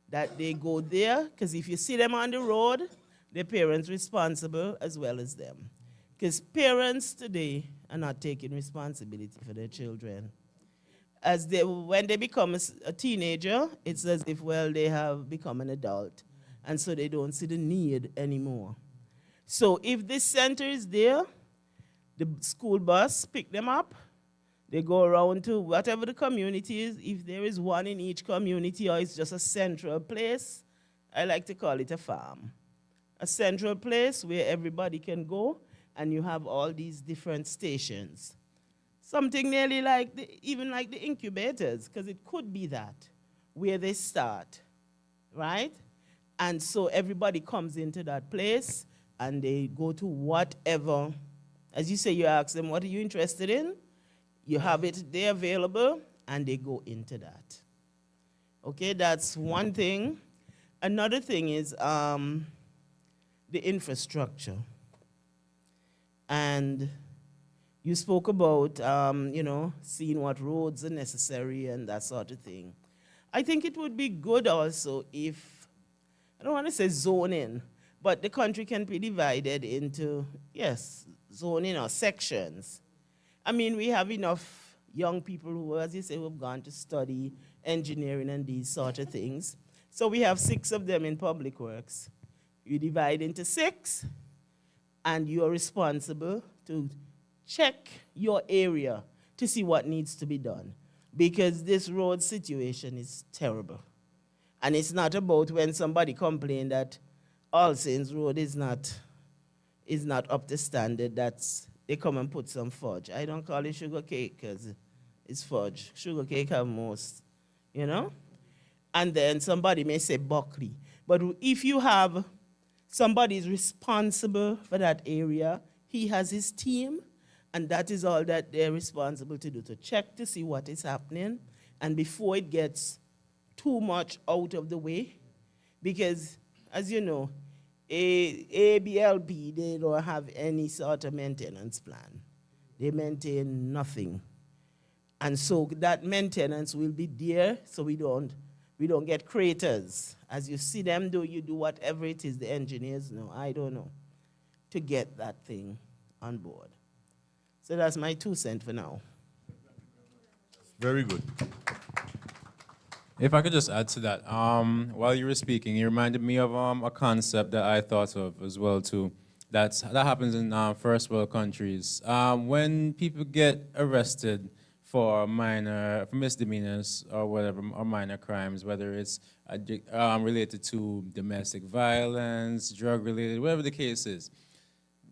that they go there, because if you see them on the road, the parents responsible as well as them. Because parents today are not taking responsibility for their children. When they become a teenager, it's as if, well, they have become an adult, and so they don't see the need anymore. So if this center is there, the school bus pick them up, they go around to whatever the community is. If there is one in each community or it's just a central place, I like to call it a farm. A central place where everybody can go and you have all these different stations. Something nearly like even like the incubators, because it could be that, where they start, right? And so everybody comes into that place and they go to whatever. As you say, you ask them, what are you interested in? You have it there available, and they go into that. Okay, that's one thing. Another thing is the infrastructure. And you spoke about, seeing what roads are necessary and that sort of thing. I think it would be good also if, I don't want to say zoning, but the country can be divided into, yes, zoning or sections. I mean, we have enough young people who, as you say, have gone to study engineering and these sort of things. So we have 6 of them in public works. You divide into 6, and you're responsible to check your area to see what needs to be done. Because this road situation is terrible. And it's not about when somebody complained that All Saints Road is not up to standard, they come and put some fudge. I don't call it sugar cake because it's fudge. Sugar cake have most, And then somebody may say Buckley. But if you have somebody is responsible for that area, he has his team, and that is all that they're responsible to do, to check to see what is happening, and before it gets too much out of the way, because, as you know, ABLP, they don't have any sort of maintenance plan. They maintain nothing. And so that maintenance will be there so we don't get craters. As you see them do, you do whatever it is the engineers know, I don't know, to get that thing on board. So that's my 2 cents for now. Very good. If I could just add to that, while you were speaking, you reminded me of a concept that I thought of as well too. That happens in first world countries. When people get arrested for misdemeanors or whatever, or minor crimes, whether it's related to domestic violence, drug related, whatever the case is,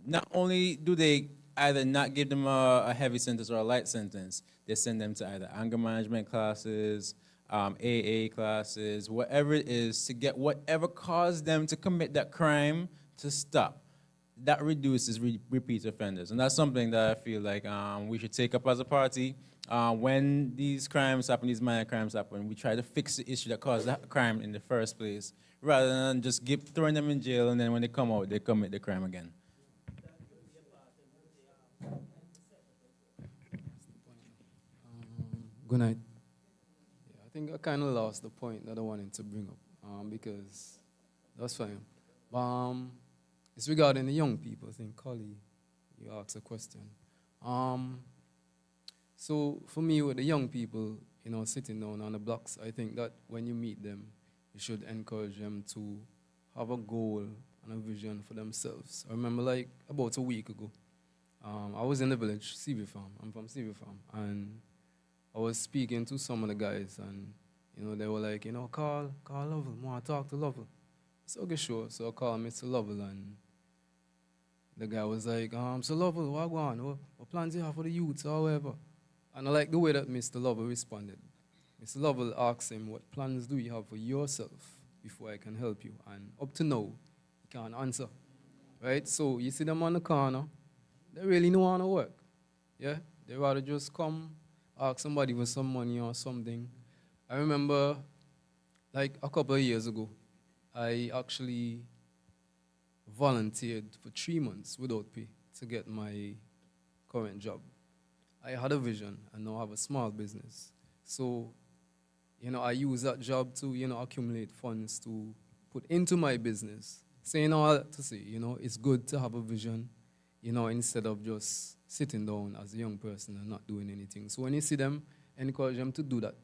not only do they either not give them a heavy sentence or a light sentence, they send them to either anger management classes, AA classes, whatever it is, to get whatever caused them to commit that crime to stop. That reduces repeat offenders. And that's something that I feel like we should take up as a party. When these crimes happen, these minor crimes happen, we try to fix the issue that caused that crime in the first place, rather than just throwing them in jail, and then when they come out, they commit the crime again. Good night. Yeah, I think I kind of lost the point that I wanted to bring up because that's fine. It's regarding the young people. I think, Collie, you asked a question. So for me, with the young people, sitting down on the blocks. I think that when you meet them, you should encourage them to have a goal and a vision for themselves. I remember like about a week ago, I was in the village, CV Farm. I'm from CV Farm. And I was speaking to some of the guys, and they were like, call Lovell, I want to talk to Lovell. So okay, sure. So I called Mr. Lovell, and the guy was like, so Lovell, what going on? What plans you have for the youth or whatever? And I like the way that Mr. Lovell responded. Mr. Lovell asked him, what plans do you have for yourself before I can help you? And up to now, he can't answer. Right? So you see them on the corner, they really don't want to work. Yeah? They rather just come, ask somebody for some money or something. I remember, like a couple of years ago, I actually volunteered for 3 months without pay to get my current job. I had a vision and now have a small business. So, I use that job to, accumulate funds to put into my business. Saying all that to say, it's good to have a vision, instead of just sitting down as a young person and not doing anything. So when you see them, encourage them to do that.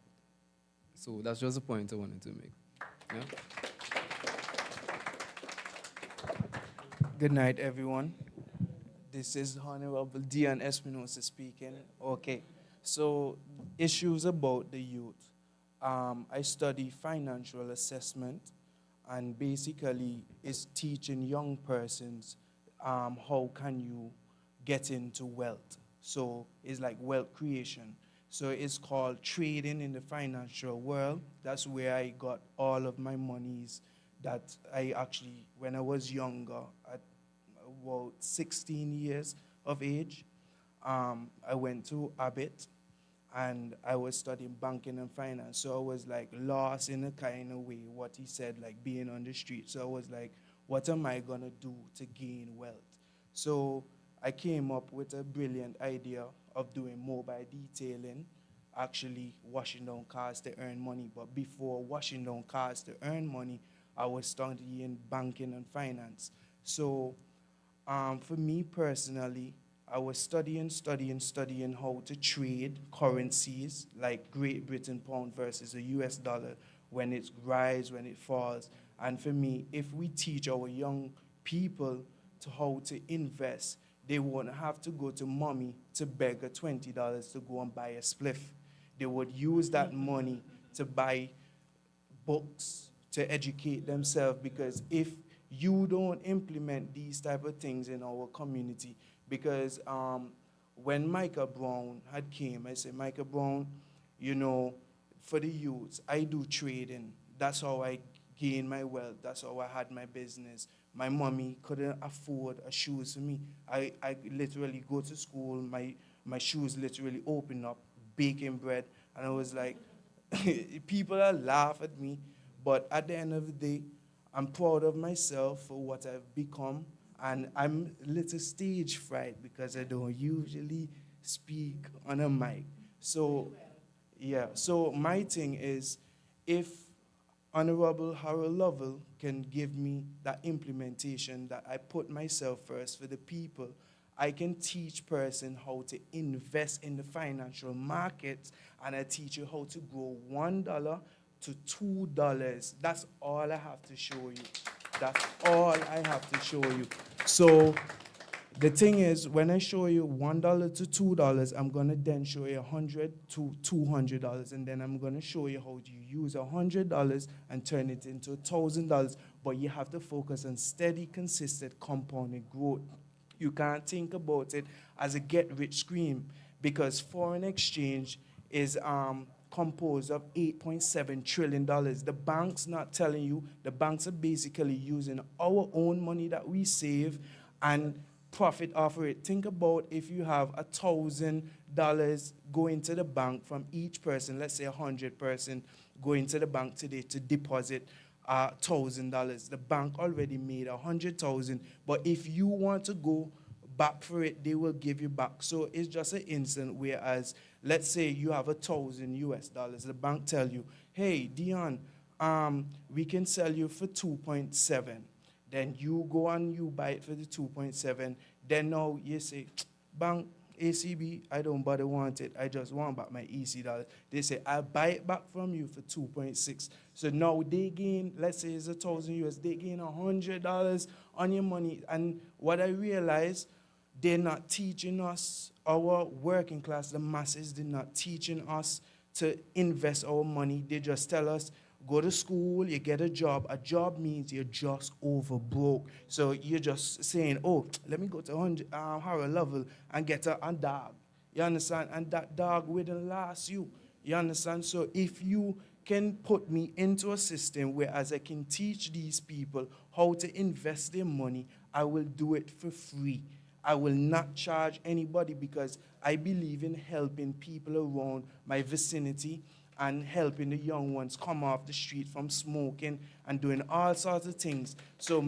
So that's just a point I wanted to make. Yeah? Good night, everyone. This is Honorable Dion Espinosa speaking. Okay, so issues about the youth. I study financial assessment, and basically it's teaching young persons how can you get into wealth. So it's like wealth creation. So it's called trading in the financial world. That's where I got all of my monies that I actually, when I was younger, at about 16 years of age, I went to Abbott and I was studying banking and finance. So I was like lost in a kind of way, what he said, like being on the street. So I was like, what am I gonna do to gain wealth? So I came up with a brilliant idea of doing mobile detailing, actually washing down cars to earn money. But before washing down cars to earn money, I was studying banking and finance. So for me personally, I was studying how to trade currencies like Great Britain pound versus the US dollar, when it rises, when it falls. And for me, if we teach our young people to how to invest, they won't have to go to mommy to beg a $20 to go and buy a spliff. They would use that money to buy books, to educate themselves, because if you don't implement these type of things in our community, because when Micah Brown had came, I said, Micah Brown, for the youths, I do trading. That's how I gain my wealth. That's how I had my business. My mommy couldn't afford a shoes for me. I literally go to school, my shoes literally open up, baking bread, and I was like, people are laugh at me, but at the end of the day, I'm proud of myself for what I've become, and I'm a little stage fright because I don't usually speak on a mic. So, yeah, so my thing is, if Honorable Harold Lovell can give me that implementation, that I put myself first for the people, I can teach person how to invest in the financial markets, and I teach you how to grow $1 to $2. That's all I have to show you. That's all I have to show you. So the thing is, when I show you $1 to $2, I'm gonna then show you $100 to $200, and then I'm gonna show you how to use $100 and turn it into $1,000. But you have to focus on steady, consistent, compounding growth. You can't think about it as a get-rich scheme, because foreign exchange is composed of $8.7 trillion. The bank's not telling you. The banks are basically using our own money that we save and profit off of it. Think about if you have $1,000 going to the bank from each person, let's say 100 person going to the bank today to deposit $1,000. The bank already made 100,000, but if you want to go back for it, they will give you back. So it's just an instant. Whereas, let's say you have $1,000 US, the bank tell you, hey, Dion, we can sell you for 2.7. Then you go and you buy it for the 2.7. Then now you say, bank, ACB, I don't bother want it. I just want back my EC. They say, I'll buy it back from you for 2.6. So now they gain, let's say it's $1,000 US, they gain $100 on your money. And what I realize, they're not teaching us, our working class, the masses, they're not teaching us to invest our money. They just tell us, go to school, you get a job. A job means you're just over broke. So you're just saying, oh, let me go to higher level and get a dog. You understand? And that dog wouldn't last you. You understand? So if you can put me into a system where as I can teach these people how to invest their money, I will do it for free. I will not charge anybody because I believe in helping people around my vicinity and helping the young ones come off the street from smoking and doing all sorts of things. So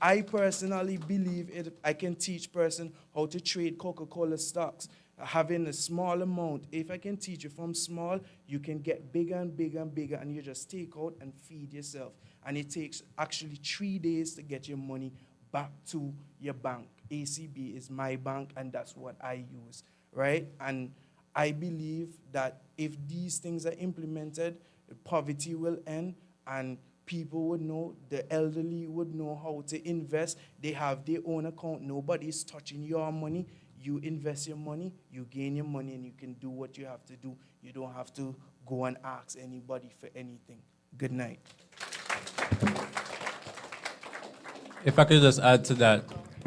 I personally believe I can teach person how to trade Coca-Cola stocks, having a small amount. If I can teach you from small, you can get bigger and bigger and bigger, and you just take out and feed yourself. And it takes actually 3 days to get your money back to your bank. ACB is my bank, and that's what I use, right? And I believe that if these things are implemented, poverty will end, and people would know, the elderly would know how to invest. They have their own account. Nobody's touching your money. You invest your money, you gain your money, and you can do what you have to do. You don't have to go and ask anybody for anything. Good night. If I could just add to that,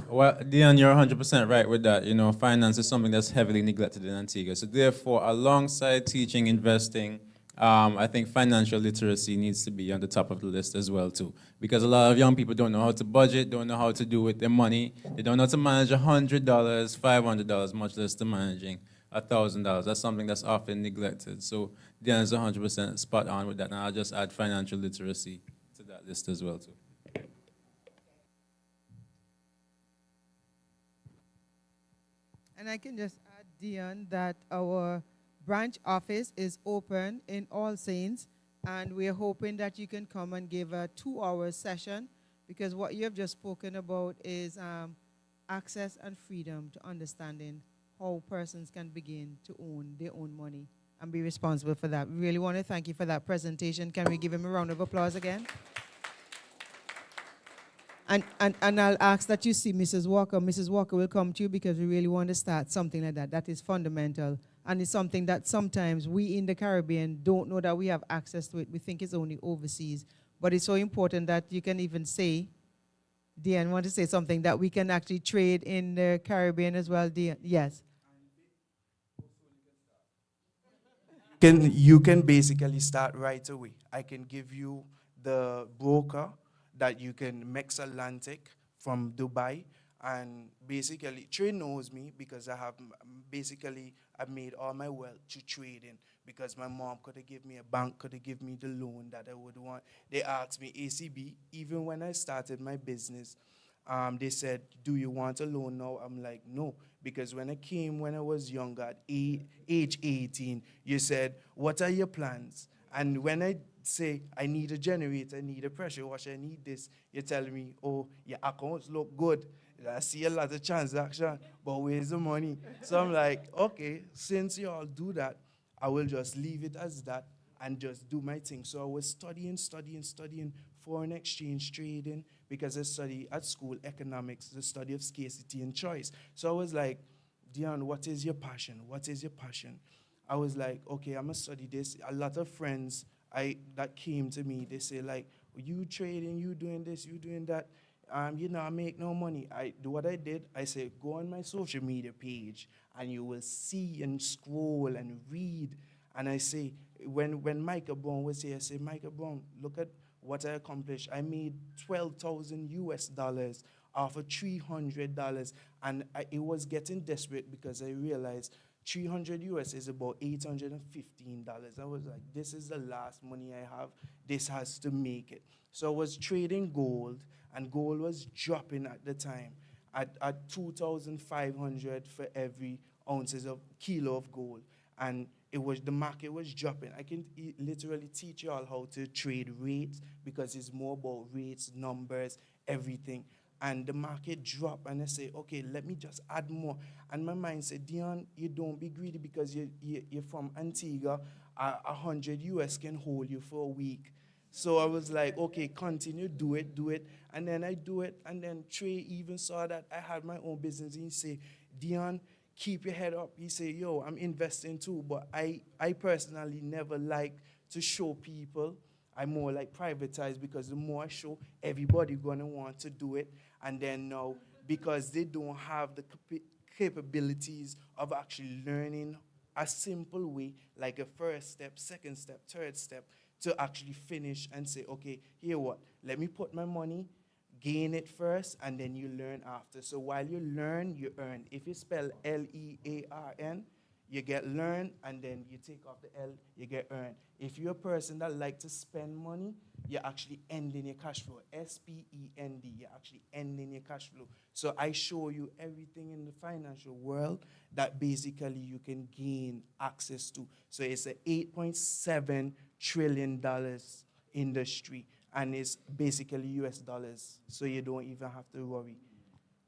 well, Dion, you're 100% right with that. You know, finance is something that's heavily neglected in Antigua. So therefore, alongside teaching investing, I think financial literacy needs to be on the top of the list as well too. Because a lot of young people don't know how to budget, don't know how to do with their money. They don't know how to manage $100, $500, much less to managing $1,000. That's something that's often neglected. So Dion is 100% spot on with that. And I'll just add financial literacy to that list as well too. And I can just add, Dion, that our branch office is open in All Saints, and we're hoping that you can come and give a 2-hour session, because what you have just spoken about is access and freedom to understanding how persons can begin to own their own money and be responsible for that. We really want to thank you for that presentation. Can we give him a round of applause again? And I'll ask that you see Mrs. Walker. Mrs. Walker will come to you because we really want to start something like that. That is fundamental. And it's something that sometimes we in the Caribbean don't know that we have access to it. We think it's only overseas. But it's so important that you can even say, Diane, want to say something, that we can actually trade in the Caribbean as well, Diane? Yes. You can basically start right away. I can give you the broker that you can mix Atlantic from Dubai, and basically trade knows me because I made all my wealth to trading, because my mom could have given me a bank, could have given me the loan that I would want. They asked me, ACB, even when I started my business, they said, do you want a loan now? I'm like, no, because when I was younger, at age 18, you said, what are your plans? And when I say, I need a generator, I need a pressure washer, I need this, you're telling me, oh, your accounts look good. I see a lot of transaction, but where's the money? So I'm like, okay, since you all do that, I will just leave it as that and just do my thing. So I was studying foreign exchange trading, because I study at school economics, the study of scarcity and choice. So I was like, Dion, what is your passion? What is your passion? I was like, okay, I'm gonna study this. A lot of friends that came to me, they say like, you trading, you doing this, you doing that. I make no money. What I did, I said, go on my social media page and you will see and scroll and read. And I say, when Michael Brown was here, I say, Michael Brown, look at what I accomplished. I made $12,000 US off of $300. And it was getting desperate because I realized 300 US is about $815. I was like, this is the last money I have. This has to make it. So I was trading gold, and gold was dropping at the time at 2,500 for every kilo of gold. And the market was dropping. I can literally teach you all how to trade rates, because it's more about rates, numbers, everything. and the market drop, and I say, okay, let me just add more. And my mind said, Dion, you don't be greedy because you're from Antigua. 100 US can hold you for a week. So I was like, okay, continue, do it. And then I do it. And then Trey even saw that I had my own business. And he said, Dion, keep your head up. He said, yo, I'm investing too. But I personally never like to show people. I more like privatize, because the more I show, everybody going to want to do it. And then now, because they don't have the capabilities of actually learning a simple way, like a first step, second step, third step, to actually finish and say, okay, here what? Let me put my money, gain it first, and then you learn after. So while you learn, you earn. If you spell Learn, you get learn, and then you take off the L, you get earn. If you're a person that like to spend money, you're actually ending your cash flow. SPEND, you're actually ending your cash flow. So I show you everything in the financial world that basically you can gain access to. So it's a $8.7 trillion industry, and it's basically US dollars. So you don't even have to worry.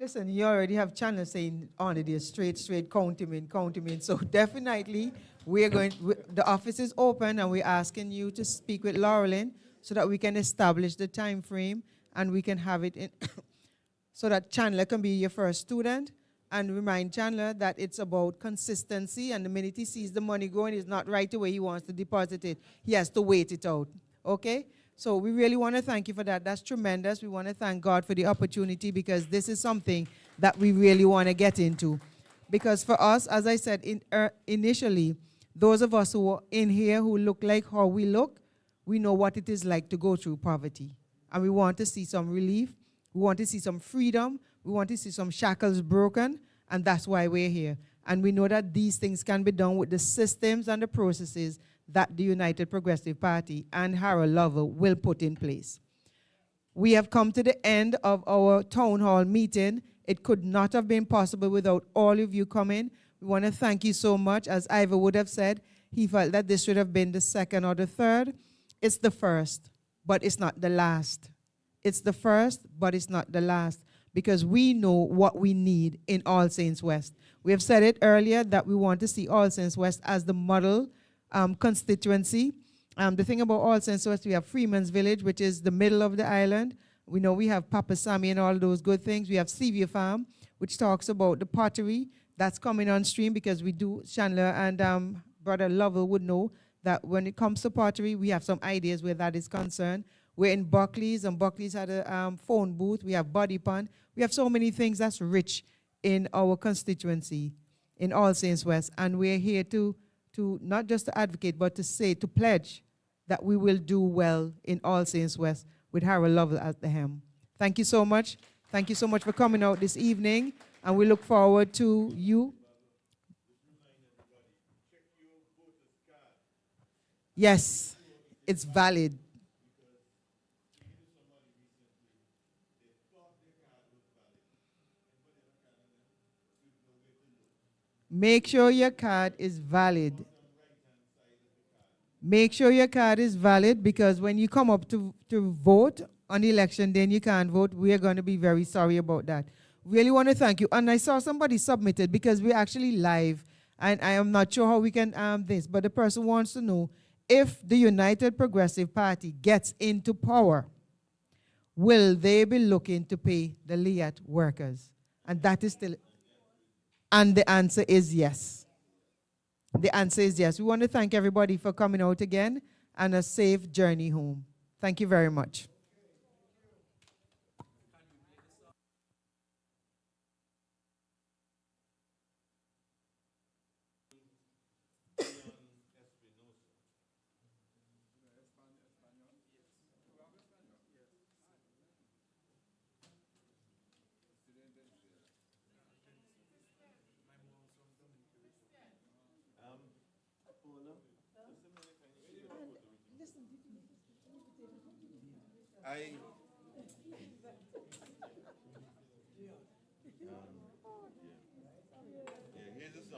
Listen, you already have channels saying on it is straight, count him in. So definitely, the office is open, and we're asking you to speak with Laurelyn so that we can establish the time frame, and we can have it in so that Chandler can be your first student. And remind Chandler that it's about consistency, and the minute he sees the money going, it's not right away he wants to deposit it. He has to wait it out, okay? So we really want to thank you for that. That's tremendous. We want to thank God for the opportunity, because this is something that we really want to get into. Because for us, as I said initially, those of us who are in here who look like how we look, we know what it is like to go through poverty. And we want to see some relief. We want to see some freedom. We want to see some shackles broken. And that's why we're here. And we know that these things can be done with the systems and the processes that the United Progressive Party and Harold Lovell will put in place. We have come to the end of our town hall meeting. It could not have been possible without all of you coming. We want to thank you so much. As Ivor would have said, he felt that this should have been the second or the third. It's the first, but it's not the last. It's the first, but it's not the last, because we know what we need in All Saints West. We have said it earlier that we want to see All Saints West as the model constituency. The thing about All Saints West, we have Freeman's Village, which is the middle of the island. We know we have Papa Sammy and all those good things. We have Sevier Farm, which talks about the pottery that's coming on stream, because we do, Chandler and Brother Lovell would know that when it comes to pottery, we have some ideas where that is concerned. We're in Buckley's, and Buckley's had a phone booth. We have Body Pond. We have so many things that's rich in our constituency in All Saints West, and we're here to not just to advocate, but to say, to pledge that we will do well in All Saints West with Harold Lovell at the helm. Thank you so much. Thank you so much for coming out this evening, and we look forward to you. Yes, it's valid. Make sure your card is valid. Make sure your card is valid, because when you come up to vote on election day and you can't vote, we are going to be very sorry about that. Really want to thank you. And I saw somebody submitted, because we're actually live, and I am not sure how we can this, but the person wants to know, if the United Progressive Party gets into power, will they be looking to pay the LIAT workers? And that is still... And the answer is yes. The answer is yes. We want to thank everybody for coming out again, and a safe journey home. Thank you very much. I